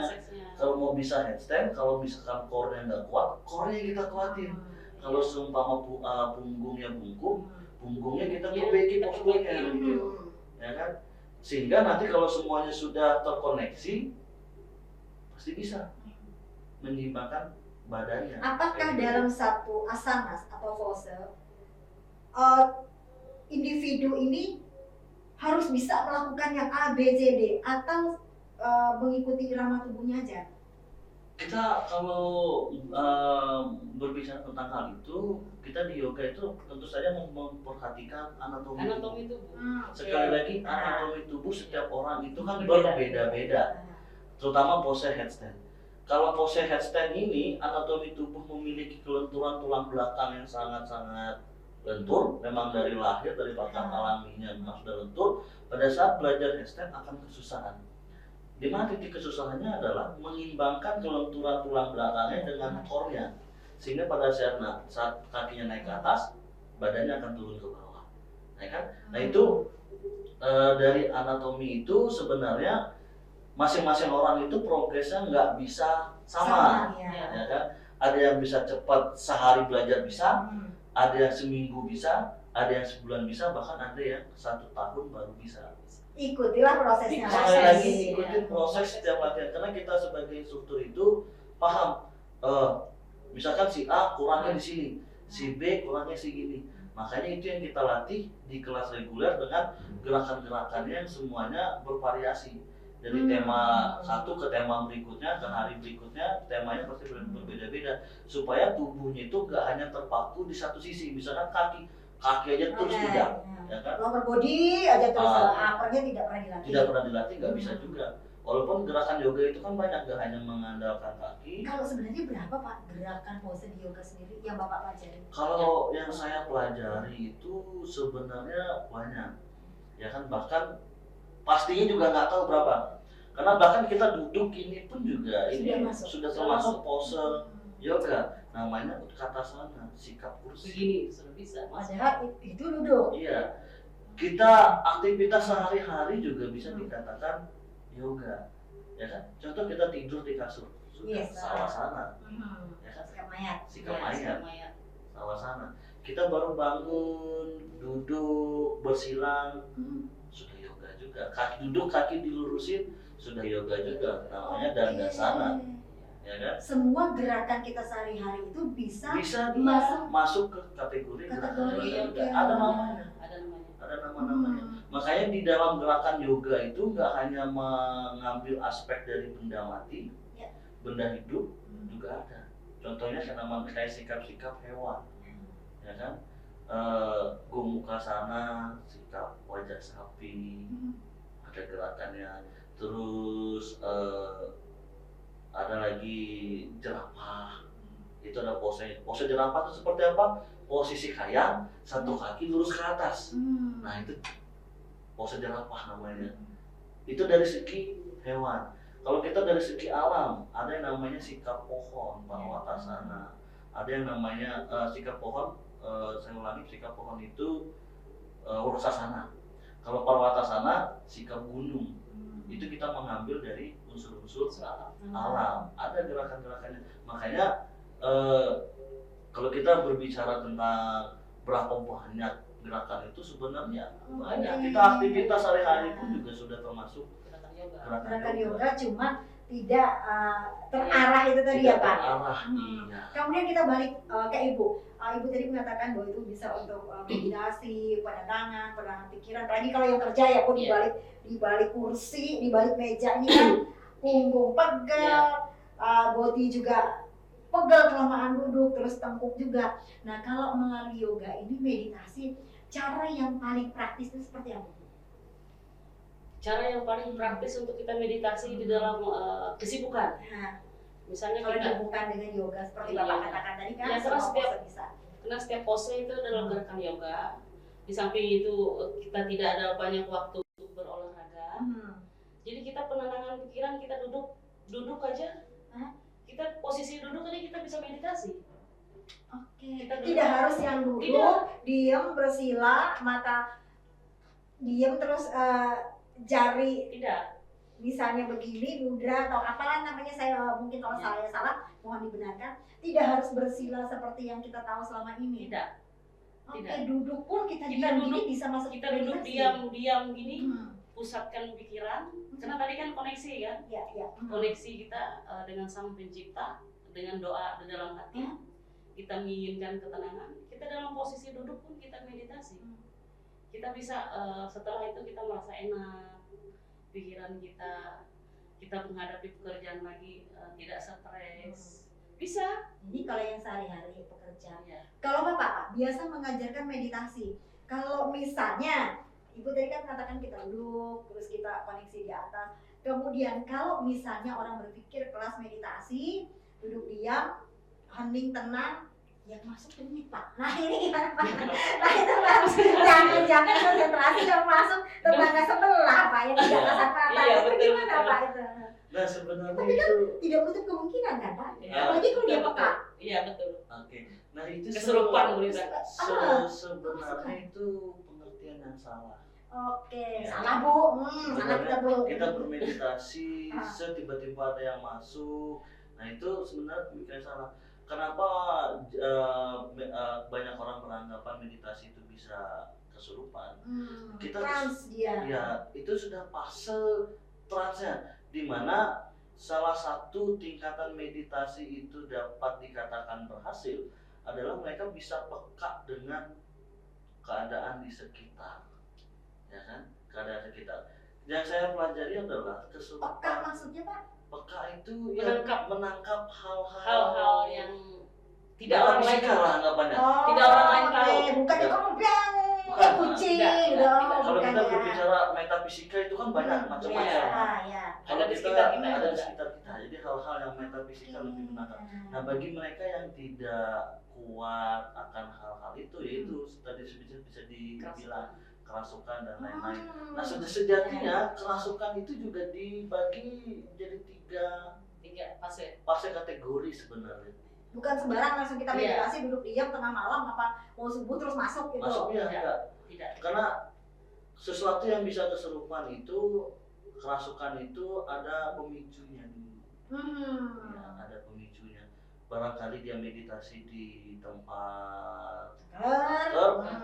Kalau mau bisa handstand, kalau misalkan core-nya nggak kuat, core-nya kita kuatin. Kalau seumpama punggungnya bungkuk, punggungnya kita perbaiki posturnya. Ya kan? Sehingga nanti kalau semuanya sudah terkoneksi, pasti bisa menyeimbangkan badannya. Apakah dalam satu asanas atau pose individu ini harus bisa melakukan yang A, B, C, D atau mengikuti irama tubuhnya aja? Kita kalau berbicara tentang hal itu, kita di yoga itu tentu saja memperhatikan anatomi tubuh. Sekali lagi, anatomi tubuh setiap orang itu kan berbeda-beda, terutama pose headstand. Kalau pose headstand ini, anatomi tubuh memiliki kelenturan tulang belakang yang sangat-sangat lentur, memang dari lahir, dari bakat alaminya memang sudah lentur. Pada saat belajar headstand akan kesusahan. Di mana titik kesusahannya adalah mengimbangkan kelenturan tulang belakangnya dengan core-nya, sehingga pada saat kakinya naik ke atas, badannya akan turun ke bawah. Nah itu dari anatomi itu sebenarnya masing-masing orang itu progresnya nggak bisa sama. Ya kan? Ada yang bisa cepat sehari belajar bisa, ada yang seminggu bisa, ada yang sebulan bisa, bahkan ada yang 1 tahun baru bisa. Ikutilah prosesnya. Sekali lagi ikutin proses setiap latihan, karena kita sebagai instruktur itu paham. Misalkan si A kurangnya di sini, si B kurangnya segini. Makanya itu yang kita latih di kelas reguler dengan gerakan-gerakannya yang semuanya bervariasi. Dari tema satu ke tema berikutnya, ke hari berikutnya, temanya pasti berbeda-beda. Supaya tubuhnya itu gak hanya terpaku di satu sisi. Misalkan kaki, kaki aja terus Oke. tidak, Nah, ya kan? lower body aja terus, Ah. uppernya tidak pernah dilatih. Tidak pernah dilatih nggak bisa juga. Walaupun gerakan yoga itu kan banyak, gak hanya mengandalkan kaki. Kalau sebenarnya berapa Pak gerakan pose di yoga sendiri yang Bapak pelajari? Kalau yang saya pelajari itu sebenarnya banyak, ya kan, bahkan pastinya juga nggak tahu berapa. Karena bahkan kita duduk ini pun juga ini sudah termasuk pose yoga, namanya utkatasana, sikap kursi. Begini sudah bisa. Padahal itu duduk. Iya, kita aktivitas sehari-hari juga bisa dikatakan yoga, ya kan? Contoh kita tidur di kasur, sudah Yes. sawasana, ya kan? Sikap mayat. Sikap Ya, mayat, sawasana. Kita baru bangun, duduk, bersilang, sudah yoga juga. Kaki duduk, kaki dilurusin, sudah yoga juga. Namanya dandasana, ya kan? Semua gerakan kita sehari-hari itu bisa Bisa masuk ke kategori gerakan Kategori yoga. yoga. Ada namanya. Ada namanya. Ada nama-namanya. Makanya di dalam gerakan yoga itu nggak hanya mengambil aspek dari benda mati, Ya. benda hidup juga ada. Contohnya kayak sikap-sikap hewan, ya kan? Gomukasana, sikap wajah sapi, ada gerakannya. Terus ada lagi jerapah, itu ada pose. Pose jerapah itu seperti apa? Posisi kayak satu kaki lurus ke atas. Nah itu pose jerapah namanya. Itu dari segi hewan. Kalau kita dari segi alam, ada yang namanya sikap pohon, parwatasana. Ada yang namanya sikap pohon, saya ulangi, sikap pohon itu ursasana. Kalau parwatasana, sikap gunung. Itu kita mengambil dari unsur-unsur alam. Ada gerakan-gerakannya. Makanya kalau kita berbicara tentang berapa banyak gerakan itu sebenarnya banyak. Kita aktivitas sehari-hari pun juga sudah termasuk Gerakan yoga. Gerakan yoga cuma tidak terarah itu tadi ya Tidak Pak. terarah, iya. Kemudian kita balik ke Ibu. Ibu tadi mengatakan bahwa itu bisa untuk meditasi, penenangan pikiran. Apalagi kalau yang kerja ya, di balik kursi, di balik meja ini kan punggung pegel, body juga pegel kelamaan duduk, terus tengkuk juga. Nah kalau melalui yoga ini meditasi, cara yang paling praktis itu seperti apa? Cara yang paling praktis untuk kita meditasi di dalam kesibukan. Nah, Misalnya kalau kita, bukan dengan yoga seperti Iya. Bapak katakan tadi kan, Ya, semua terus setiap- pose bisa. karena setiap pose itu adalah gerakan yoga. Di samping itu kita tidak ada banyak waktu untuk berolahraga. Jadi kita penenangan pikiran, kita duduk aja. Kita posisi duduk aja kita bisa meditasi. Oke. Kita duduk. Tidak harus yang duduk, Tidak. diam bersila, mata diam terus jari Tidak. misalnya begini, mudra atau apalah namanya, saya mungkin kalau saya salah mohon dibenarkan. Tidak harus bersila seperti yang kita tahu selama ini. Tidak. Oke, Tidak. duduk pun kita Kita diam duduk- gini bisa masuk Kita duduk meditasi. diam gini, Hmm. pusatkan pikiran. Karena tadi kan koneksi kan. Ya, ya. Koneksi kita dengan Sang Pencipta, dengan doa di dalam hati. Kita menginginkan ketenangan. Kita dalam posisi duduk pun kita meditasi. Kita bisa setelah itu kita merasa enak, pikiran kita menghadapi pekerjaan lagi tidak stres. Bisa. Jadi kalau yang sehari-hari pekerjaan. Ya. Kalau Bapak biasa mengajarkan meditasi, kalau misalnya Ibu tadi kan mengatakan kita duduk, terus kita koneksi di atas. Kemudian kalau misalnya orang berpikir kelas meditasi, duduk diam, hening tenang, yang masuk demi Pak. Nah ini gimana Pak? Nah itu Pak, jangan konsentrasi yang masuk tetangga sebelah Pak, yang tidak kasat mata. Iya, Itu betul, gimana betul. Pak itu? Nah sebenarnya Tapi kan itu, tidak menutup kemungkinan kan Pak? Ya, Apalagi kalau dia betul, peka. Iya betul. oke. Nah itu Kesurupan berita. sebenarnya itu pengertian yang salah. Oke, Ya. salah Bu. Salah kita Bu. Kita bermeditasi, Ah. tiba-tiba ada yang masuk. Nah itu sebenarnya pemikiran salah. Kenapa banyak orang beranggapan meditasi itu bisa kesurupan? Kita Trans dia. Ya itu sudah fase transnya, dimana salah satu tingkatan meditasi itu dapat dikatakan berhasil adalah mereka bisa peka dengan keadaan di sekitar, ya kan? Keadaan sekitar. Yang saya pelajari adalah Peka kesurupan. maksudnya Pak? Peka itu ya menangkap Hal-hal yang tidak dalam orang lain fisika lah anggapannya. Tidak orang lain tahu. Bukan Ya. juga banyak macam-macam. Ya. Kalau Ada di kita sekitar kita, ada di ada. sekitar kita, jadi hal-hal yang metafisikal lebih menantang. Nah, bagi mereka yang tidak kuat akan hal-hal itu, yaitu tadi bisa dibilang kerasukan dan lain-lain. Nah, sejatinya kerasukan itu juga dibagi jadi tiga fase kategori sebenarnya. Bukan sembarang langsung kita Iya. meditasi duduk diam tengah malam apa mau subuh terus masuk gitu. Masuknya Tidak. enggak. Tidak. Karena sesuatu yang bisa kesurupan itu, kerasukan itu ada pemicunya dulu. Ya, ada pemicunya. Barangkali dia meditasi di tempat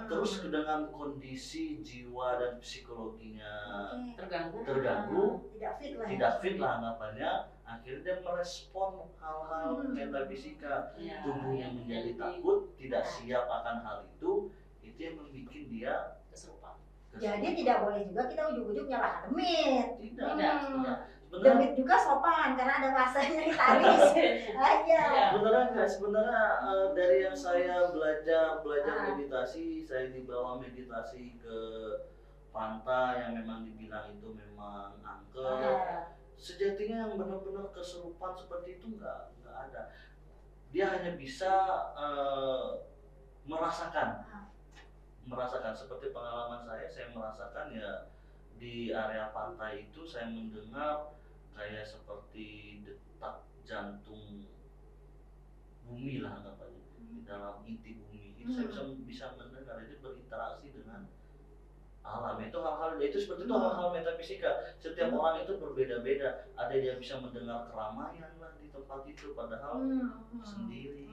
terus dengan kondisi jiwa dan psikologinya terganggu, tidak fit lah anggapannya, akhirnya dia merespon hal-hal metafisika, tubuhnya menjadi takut, tidak siap akan hal itu yang membuat dia Kesurupan. Jadi tidak boleh juga kita ujung-ujung nyalakan demit. Tidak. Demit juga sopan karena ada masanya ditaris. Aja. Sebenarnya dari yang saya belajar meditasi, saya dibawa meditasi ke pantai yang memang dibilang itu memang angker. Sejatinya yang benar-benar kesurupan seperti itu nggak ada. Dia hanya bisa merasakan seperti pengalaman saya merasakan ya di area pantai itu saya mendengar kayak seperti detak jantung bumi lah anggapannya di dalam inti bumi itu saya bisa mendengar, itu berinteraksi dengan alam. Itu hal-hal itu seperti itu, hal-hal metafisika. Setiap orang itu berbeda-beda. Ada dia bisa mendengar keramaian lah di tempat itu padahal sendiri.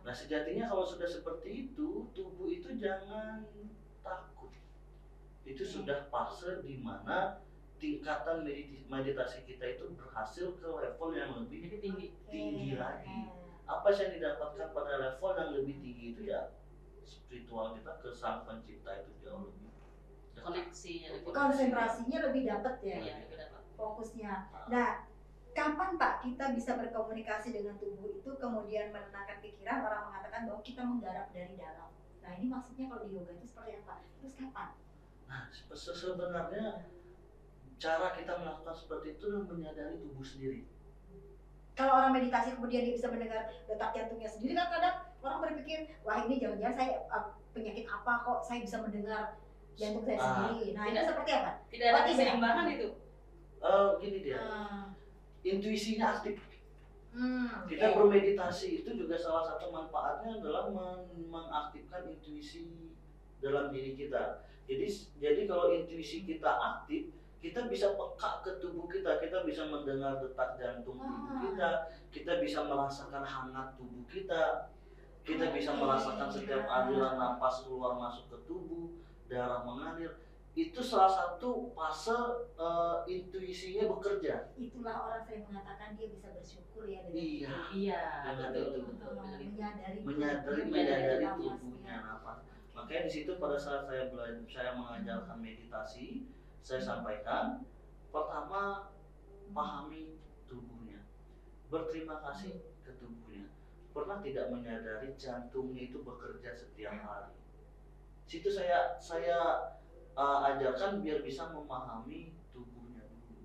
Nah, sejatinya kalau sudah seperti itu, tubuh itu jangan takut. Itu sudah fase di mana tingkatan meditasi kita itu berhasil ke level yang lebih tinggi lagi. Apa yang didapatkan pada level yang lebih tinggi itu ya spiritual kita ke sang pencipta itu jauh lebih koneksinya lebih, konsentrasinya lebih dapat ya, lebih dapat. Fokusnya. Nah, kapan Pak kita bisa berkomunikasi dengan tubuh itu kemudian menenangkan pikiran? Orang mengatakan bahwa kita menggarap dari dalam. Nah, ini maksudnya kalau di yoga itu seperti apa? Terus kapan? Nah, sebenarnya cara kita melakukan seperti itu adalah menyadari tubuh sendiri. Kalau orang meditasi kemudian dia bisa mendengar detak jantungnya sendiri, kan kadang orang berpikir, wah ini jangan-jangan saya penyakit apa kok saya bisa mendengar jantung saya sendiri. Nah, itu seperti apa? Tidak ada keseimbangan itu. Gini dia, intuisinya aktif. Kita Okay. bermeditasi itu juga salah satu manfaatnya adalah mengaktifkan intuisi dalam diri kita. Jadi kalau intuisi kita aktif, kita bisa peka ke tubuh kita bisa mendengar detak jantung tubuh kita bisa merasakan hangat tubuh kita bisa merasakan setiap aliran napas keluar masuk ke tubuh, darah mengalir. Itu salah satu fase intuisinya bekerja. Itulah orang sering mengatakan dia bisa bersyukur ya dengan Iya, betul. Menyadari tubuhnya nafas. Makanya di situ pada saat saya mengajarkan meditasi, saya sampaikan pertama pahami tubuhnya, berterima kasih ke tubuhnya. Pernah tidak menyadari jantungnya itu bekerja setiap hari? Situ saya ajarkan biar bisa memahami tubuhnya dulu,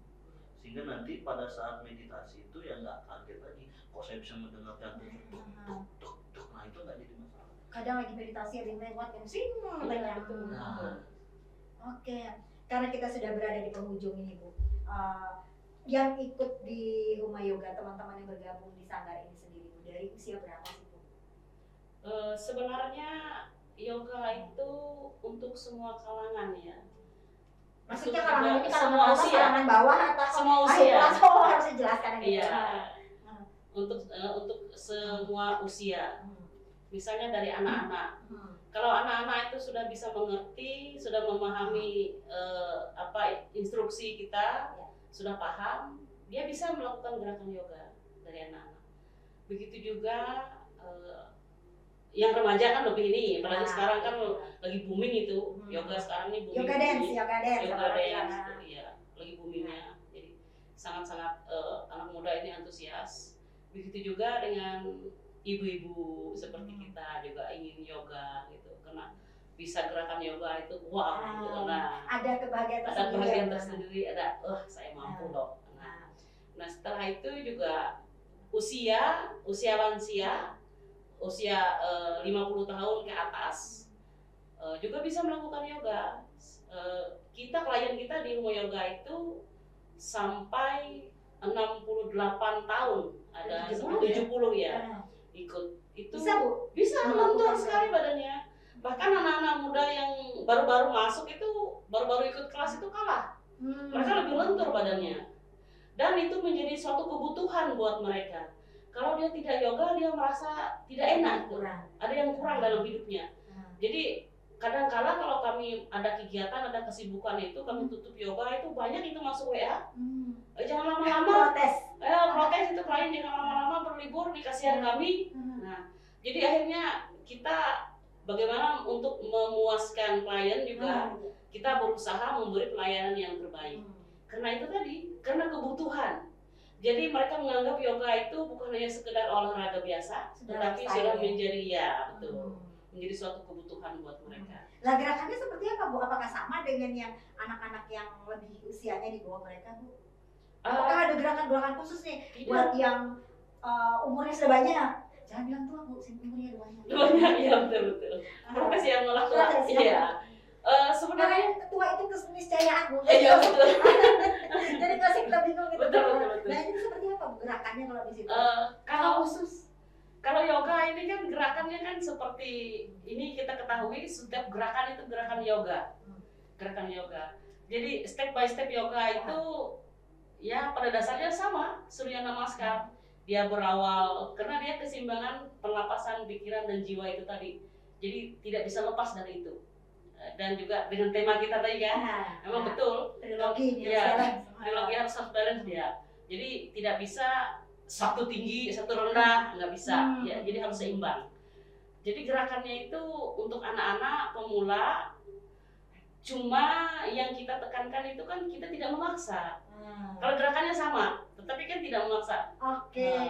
sehingga nanti pada saat meditasi itu ya nggak kaget lagi. Kok saya bisa mendengar jantung tuk. Nah itu nggak jadi masalah. Kadang lagi meditasi ada yang lewat yang sing betul. Oke, karena kita sudah berada di penghujung ini Bu, yang ikut di Huma Yoga, teman-teman yang bergabung di sanggar ini sendiri Bu, dari usia berapa sih Bu? Sebenarnya yoga itu untuk semua kalangan ya. Maksudnya kalangan ini semua kalangan atas, usia. kalangan bawah atau Semua akhir usia. kelas? Oh, harus dijelaskan ini. Iya. Untuk semua usia. Misalnya dari anak-anak. Kalau anak-anak itu sudah bisa mengerti, sudah memahami instruksi kita, sudah paham, dia bisa melakukan gerakan yoga dari anak-anak. Begitu juga yang remaja kan lebih ini, apalagi sekarang kan lagi booming itu yoga sekarang ini booming. Yoga dance. Iya, lagi boomingnya. Jadi sangat-sangat anak muda ini antusias. Begitu juga dengan ibu-ibu seperti kita juga ingin yoga gitu, karena bisa gerakan yoga itu wow gitu. Nah, ada kebahagiaan ada tersendiri. kebahagiaan tersendiri, ada saya mampu dong. Nah setelah itu juga usia lansia, usia 50 tahun ke atas juga bisa melakukan yoga. Kita klien kita di Rumah Yoga itu sampai 68 tahun, ada 70 ya ikut. Itu Bisa Bu? Bisa lentur sekali badannya. Bahkan anak-anak muda yang baru-baru masuk itu, baru-baru ikut kelas itu kalah. Mereka lebih lentur badannya. Dan itu menjadi suatu kebutuhan buat mereka. Kalau dia tidak yoga, dia merasa tidak enak. Ada yang kurang dalam hidupnya. Jadi kadang-kala kalau kami ada kegiatan, ada kesibukan itu, kami tutup yoga itu banyak itu masuk WA. Jangan lama-lama. Protes itu klien, jangan lama-lama berlibur di kasihan kami. Nah, jadi akhirnya kita bagaimana untuk memuaskan klien juga, kita berusaha memberi pelayanan yang terbaik. Karena itu tadi, karena kebutuhan. Jadi mereka menganggap yoga itu bukan hanya sekedar olahraga biasa, tetapi sudah menjadi menjadi suatu kebutuhan buat mereka. Lah gerakannya seperti apa Bu? Apakah sama dengan yang anak-anak yang lebih usianya di bawah mereka Bu? Apakah ada gerakan-gerakan khusus nih buat yang umurnya sudah banyak? Jangan bilang tua Bu, umurnya udah banyak. Banyak ya, betul. Protes yang melakukan. Iya. Sebenarnya tua itu keniscayaan Bu. Iya betul. Jadi kasih kita bingung gitu. Betul. Nah ini seperti apa Bu gerakannya kalau di situ? Kalau khusus, kalau yoga ini kan gerakannya kan seperti ini, kita ketahui setiap gerakan itu gerakan yoga. Gerakan yoga. Jadi step by step yoga itu ya pada dasarnya sama, Surya Namaskar. Dia berawal karena dia keseimbangan pernapasan, pikiran dan jiwa itu tadi. Jadi tidak bisa lepas dari itu. Dan juga dengan tema kita tadi kan, memang betul. Trilogi harus self balance dia. Jadi tidak bisa satu tinggi, satu rendah, nggak bisa. Ya, jadi harus seimbang. Jadi gerakannya itu untuk anak-anak, pemula. Cuma yang kita tekankan itu kan kita tidak memaksa. Kalau gerakannya sama, tetapi kan tidak memaksa.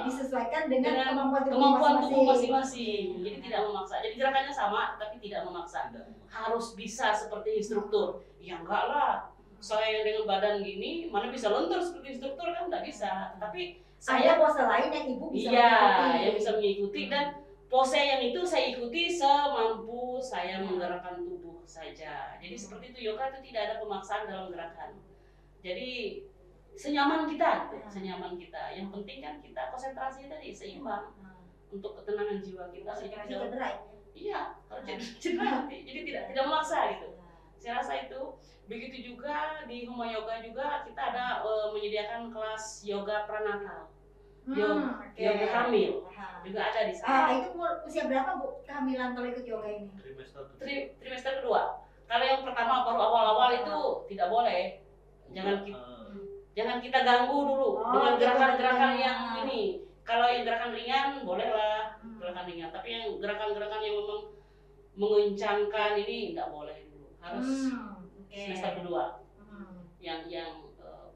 Disesuaikan dengan kemampuan tubuh masing-masing. Jadi tidak memaksa. Jadi gerakannya sama, tetapi tidak memaksa. Harus bisa seperti instruktur. Ya enggak lah. Saya dengan badan gini, mana bisa lentur seperti instruktur kan nggak bisa. Tetapi ada pose lain yang Ibu bisa mengikuti. Yang bisa mengikuti dan pose yang itu saya ikuti semampu saya menggerakkan tubuh saja. Jadi seperti itu, yoga itu tidak ada pemaksaan dalam gerakan. Jadi senyaman kita. Yang penting kan kita konsentrasi tadi seimbang untuk ketenangan jiwa kita. Iya, kalau cedera jadi tidak memaksa gitu. Saya rasa itu. Begitu juga di Huma Yoga juga kita ada menyediakan kelas yoga pranatal. Yoga hamil juga ada di sana. Itu usia berapa Bu kehamilan kalau ikut yoga ini? Trimester kedua. Kalau yang pertama baru awal-awal itu tidak boleh. Jangan kita ganggu dulu dengan gerakan-gerakan yang ini. Kalau yang gerakan ringan bolehlah gerakan ringan. Tapi yang gerakan-gerakan yang memang mengencangkan ini tidak boleh dulu. Harus semester kedua. Yang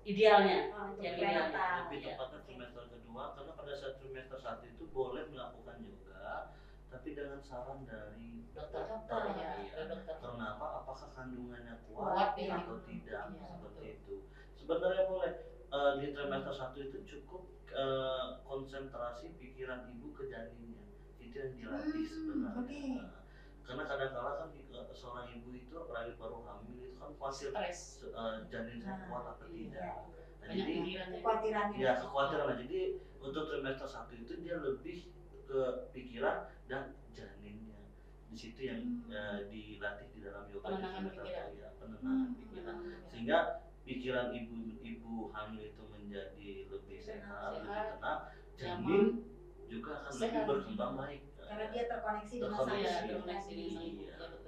idealnya. Yang idealnya. Lebih tepatnya trimester kedua, karena pada saat trimester 1 itu boleh melakukan yoga, tapi dengan saran dari dokter. Kenapa? Apakah kandungannya kuat atau tidak? Seperti itu. Sebenarnya boleh. Di trimester 1 itu cukup konsentrasi pikiran ibu ke janinnya. Itu yang dilatih sebenarnya. Karena kadang-kala kan seorang ibu itu apalagi baru hamil itu kan khawatir janinnya kuat atau tidak. Nah, jadi kekhawatiran. Jadi untuk trimester 1 itu dia lebih ke pikiran dan janinnya. Di situ yang dilatih di dalam yoga penenangan pikiran. Sehingga pikiran ibu hamil itu menjadi lebih sehat, lebih tenang, janin juga akan lebih berkembang baik. Karena dia terkoneksi dengan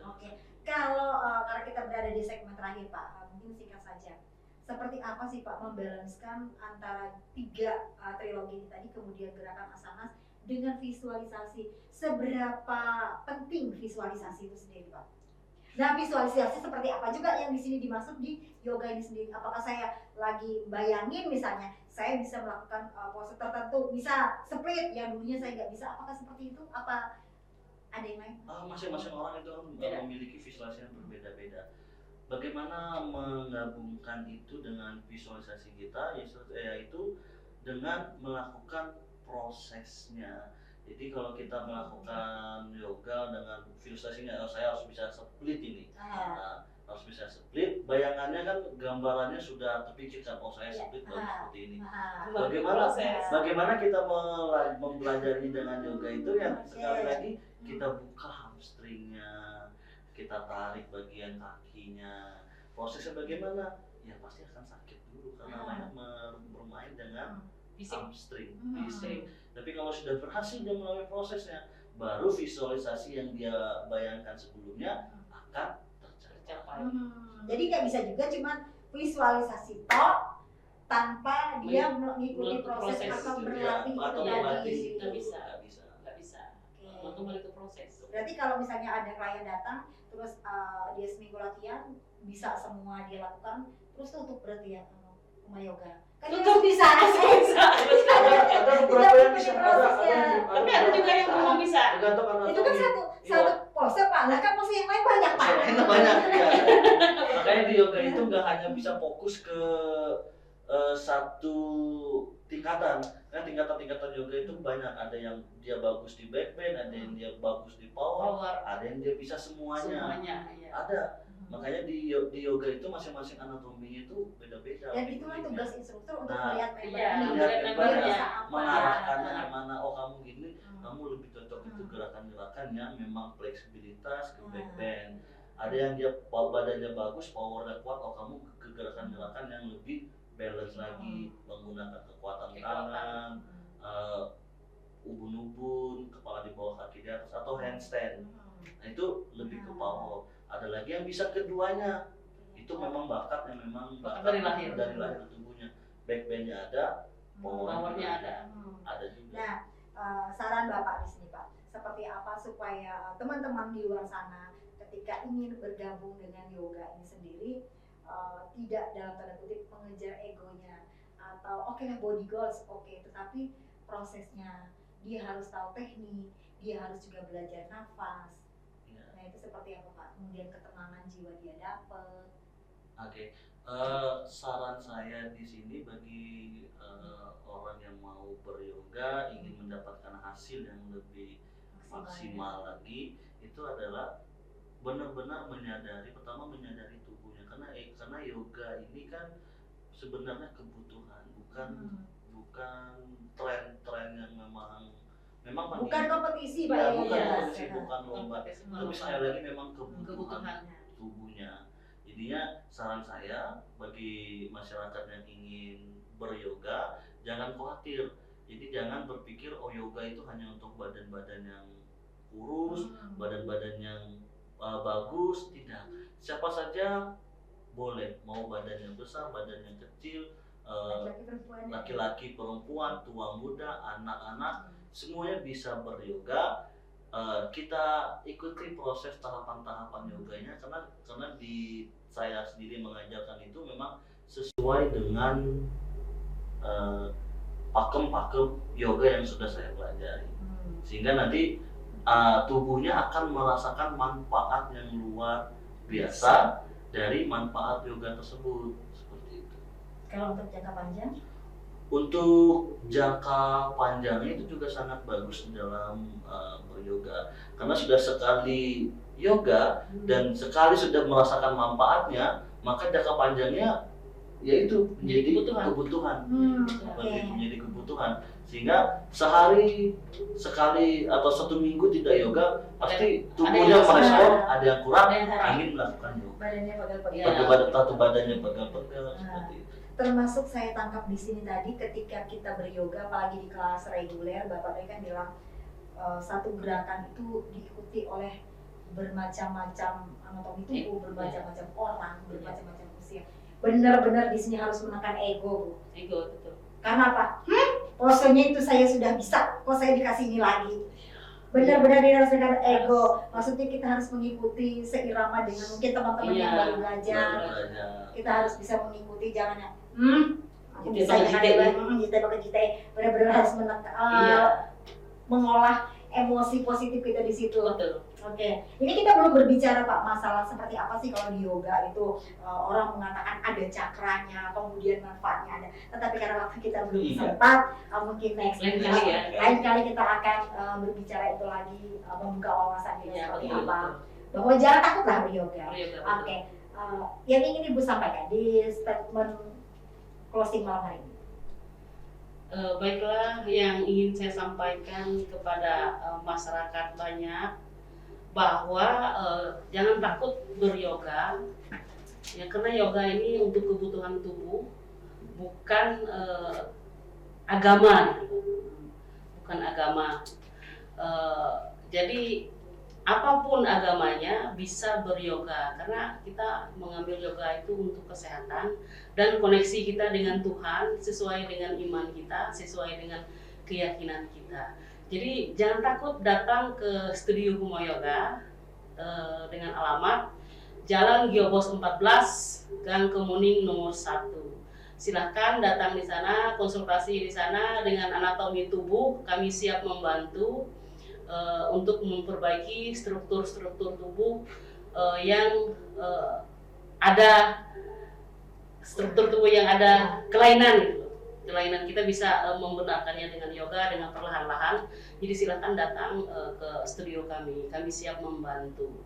Oke. Kalau karena kita berada di segmen terakhir Pak, mungkin singkat saja. Seperti apa sih Pak membalanskan antara 3 trilogi ini tadi, kemudian gerakan asanas dengan visualisasi? Seberapa penting visualisasi itu sendiri Pak? Nah visualisasi seperti apa juga yang di sini dimaksud di yoga ini sendiri? Apakah saya lagi bayangin misalnya saya bisa melakukan pose tertentu, bisa split yang dulunya saya nggak bisa? Apakah seperti itu? Apa Ada yang lain? Masing-masing orang itu Beda. memiliki visualisasi yang berbeda-beda. Bagaimana menggabungkan itu dengan visualisasi kita, yaitu dengan melakukan prosesnya. Jadi kalau kita melakukan yoga dengan visualisasinya, saya harus bisa split ini. Nah, harus bisa split, bayangannya kan gambarannya sudah terpikirkan, oh saya split baru seperti ini. Bagaimana kita mempelajari dengan yoga itu yang sekali lagi kita buka hamstringnya, kita tarik bagian kakinya. Prosesnya bagaimana? Ya pasti akan sakit dulu karena bermain dengan hamstring. Tapi kalau sudah berhasil dia melalui prosesnya, baru visualisasi yang dia bayangkan sebelumnya akan tercapai. Jadi nggak bisa juga cuma visualisasi tok tanpa dia mengikuti proses atau berlatih atau itu berlatih tadi. Nggak bisa. Oke. Untuk balik ke proses. Berarti kalau misalnya ada klien datang terus dia seminggu latihan bisa semua dia lakukan, terus tutup berarti ya sama yoga. Kan Tutup. itu bisa. Ada beberapa yang bisa, Tapi ada juga yang belum bisa. Tergantung anatomi. Itu kan satu pose Pak, lah kan pose yang lain banyak Pak. Banyak ya. Makanya di yoga itu nggak hanya bisa fokus ke satu tingkatan. Kan tingkatan-tingkatan yoga itu banyak. Ada yang dia bagus di back bend, ada yang dia bagus di power, ada yang dia bisa semuanya. Ya. Ada. Makanya di yoga itu masing-masing anatominya itu beda-beda. Dan itulah tugas instruktur untuk Nah, melihat member iya, ini. melihat Dia membernya. bisa apa. Mengarahkannya kemana, oh kamu gini, kamu lebih cocok itu Hmm. gerakan-gerakan yang memang fleksibilitas ke back bend. Ada yang dia badannya bagus, powernya kuat, oh kamu ke gerakan-gerakan yang lebih balance lagi, menggunakan kekuatan tangan, ubun-ubun, kepala di bawah kaki di atas, atau handstand. Nah itu lebih ke power. Ada lagi yang bisa keduanya, itu memang bakat yang memang Dari lahir. tubuhnya. Back bendnya ada, Powernya ada. ada juga. Nah, saran Bapak di sini Pak, seperti apa supaya teman-teman di luar sana ketika ingin bergabung dengan yoga ini sendiri tidak dalam tanda kutip mengejar egonya atau oke lah body goals, oke, tetapi prosesnya dia harus tahu teknik, dia harus juga belajar nafas. Ya. Nah itu seperti apa Pak? Kemudian ketenangan jiwa dia dapat. Oke, saran saya di sini bagi orang yang mau beryoga ingin mendapatkan hasil yang lebih maksimal lagi, itu adalah benar-benar pertama menyadari tubuhnya, karena yoga ini kan sebenarnya kebutuhan, bukan tren yang memang Bukan kompetisi Pak ya, ya, bukan ya. kompetisi, bukan lomba, tapi sekali lagi memang kebutuhan Kebutuhan. tubuhnya. Jadinya saran saya bagi masyarakat yang ingin beryoga, jangan khawatir. Jadi jangan berpikir oh yoga itu hanya untuk badan-badan yang kurus, badan-badan yang bagus. Tidak. Siapa saja boleh, mau badannya besar, badannya kecil, laki-laki, perempuan, tua, muda, anak-anak, semuanya bisa beryoga. Kita ikuti proses tahapan-tahapan yoganya karena di saya sendiri mengajarkan itu memang sesuai dengan pakem-pakem yoga yang sudah saya pelajari, sehingga nanti tubuhnya akan merasakan manfaat yang luar biasa dari manfaat yoga tersebut, seperti itu. Kalau untuk jangka panjang? Untuk jangka panjangnya itu juga sangat bagus dalam beryoga, karena sudah sekali yoga dan sekali sudah merasakan manfaatnya, maka jangka panjangnya yaitu menjadi kebutuhan. Menjadi kebutuhan, sehingga sehari sekali atau 1 minggu tidak yoga pasti tubuhnya merespon ada yang kurang, ingin melakukan yoga. Badannya pegal-pegal. Badannya pegal-pegal seperti itu. Termasuk saya tangkap di sini tadi ketika kita beryoga, apalagi di kelas reguler, Bapak tadi kan bilang satu gerakan itu diikuti oleh bermacam-macam anatomi tubuh, bermacam-macam orang, bermacam-macam usia. Benar-benar di sini harus menekan ego, Bu. Ego, betul. Karena apa? Posenya itu saya sudah bisa, kok saya dikasih ini lagi. Benar-benar dia harus menekan ego. Maksudnya kita harus mengikuti seirama dengan mungkin teman-teman yang baru belajar. Kita harus bisa mengikuti, jangan yang benar-benar harus menekan, mengolah emosi positif kita di situ. Betul. Oke, ini kita belum berbicara Pak masalah seperti apa sih kalau di yoga itu orang mengatakan ada cakranya, kemudian manfaatnya ada. Tetapi karena waktu kita belum sempat, mungkin Lain kali ya. lain kali kita akan berbicara itu lagi, membuka wawasan kita seperti betul, apa. betul. Bahwa jangan takutlah beryoga. Beryoga, betul. Oke, yang ingin Ibu sampaikan di statement closing malam hari ini. Baiklah, yang ingin saya sampaikan kepada masyarakat banyak bahwa jangan takut beryoga ya, karena yoga ini untuk kebutuhan tubuh, bukan agama, bukan agama. Jadi apapun agamanya bisa beryoga, karena kita mengambil yoga itu untuk kesehatan dan koneksi kita dengan Tuhan sesuai dengan iman kita, sesuai dengan keyakinan kita. Jadi jangan takut datang ke studio Humo Yoga dengan alamat Jalan Giobos 14, Gang Kemuning nomor 1. Silahkan datang di sana, konsultasi di sana dengan anatomi tubuh, kami siap membantu untuk memperbaiki struktur-struktur tubuh yang ada struktur tubuh yang ada kelainan gitu. Kelainan kita bisa membenarkannya dengan yoga dengan perlahan-lahan. Jadi silakan datang ke studio kami siap membantu.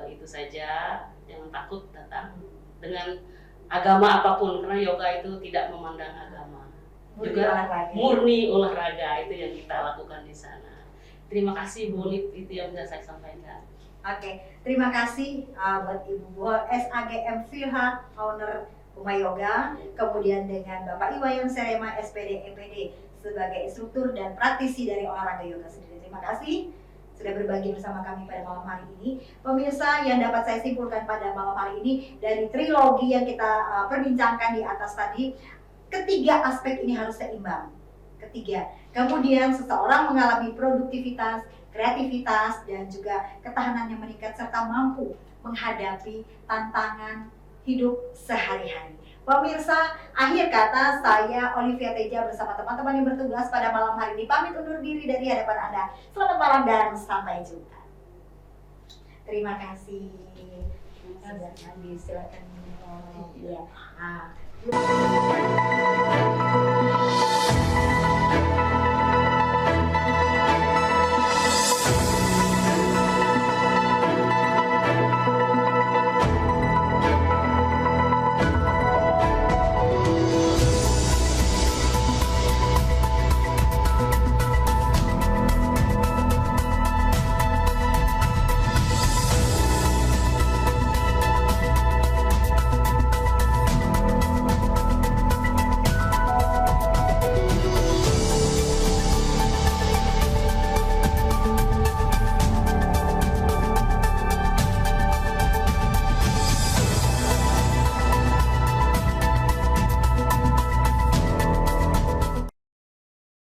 Itu saja, jangan takut datang dengan agama apapun, karena yoga itu tidak memandang agama. Juga murni olahraga, itu yang kita lakukan di sana. Terima kasih Bu Nip, itu yang bisa saya sampaikan. Oke, terima kasih buat Ibu SAGM Filha, owner Humo Yoga, kemudian dengan Bapak Iwayan Serema, SPD EPD sebagai instruktur dan praktisi dari olahraga yoga sendiri. Terima kasih sudah berbagi bersama kami pada malam hari ini. Pemirsa, yang dapat saya simpulkan pada malam hari ini dari trilogi yang kita perbincangkan di atas tadi, ketiga aspek ini harus seimbang. Ketiga, kemudian seseorang mengalami produktivitas, kreativitas, dan juga ketahanan yang meningkat serta mampu menghadapi tantangan hidup sehari-hari. Pemirsa, akhir kata saya Olivia Teja bersama teman-teman yang bertugas pada malam hari ini pamit undur diri dari hadapan Anda. Selamat malam dan sampai jumpa. Terima kasih. Silakan. Ya.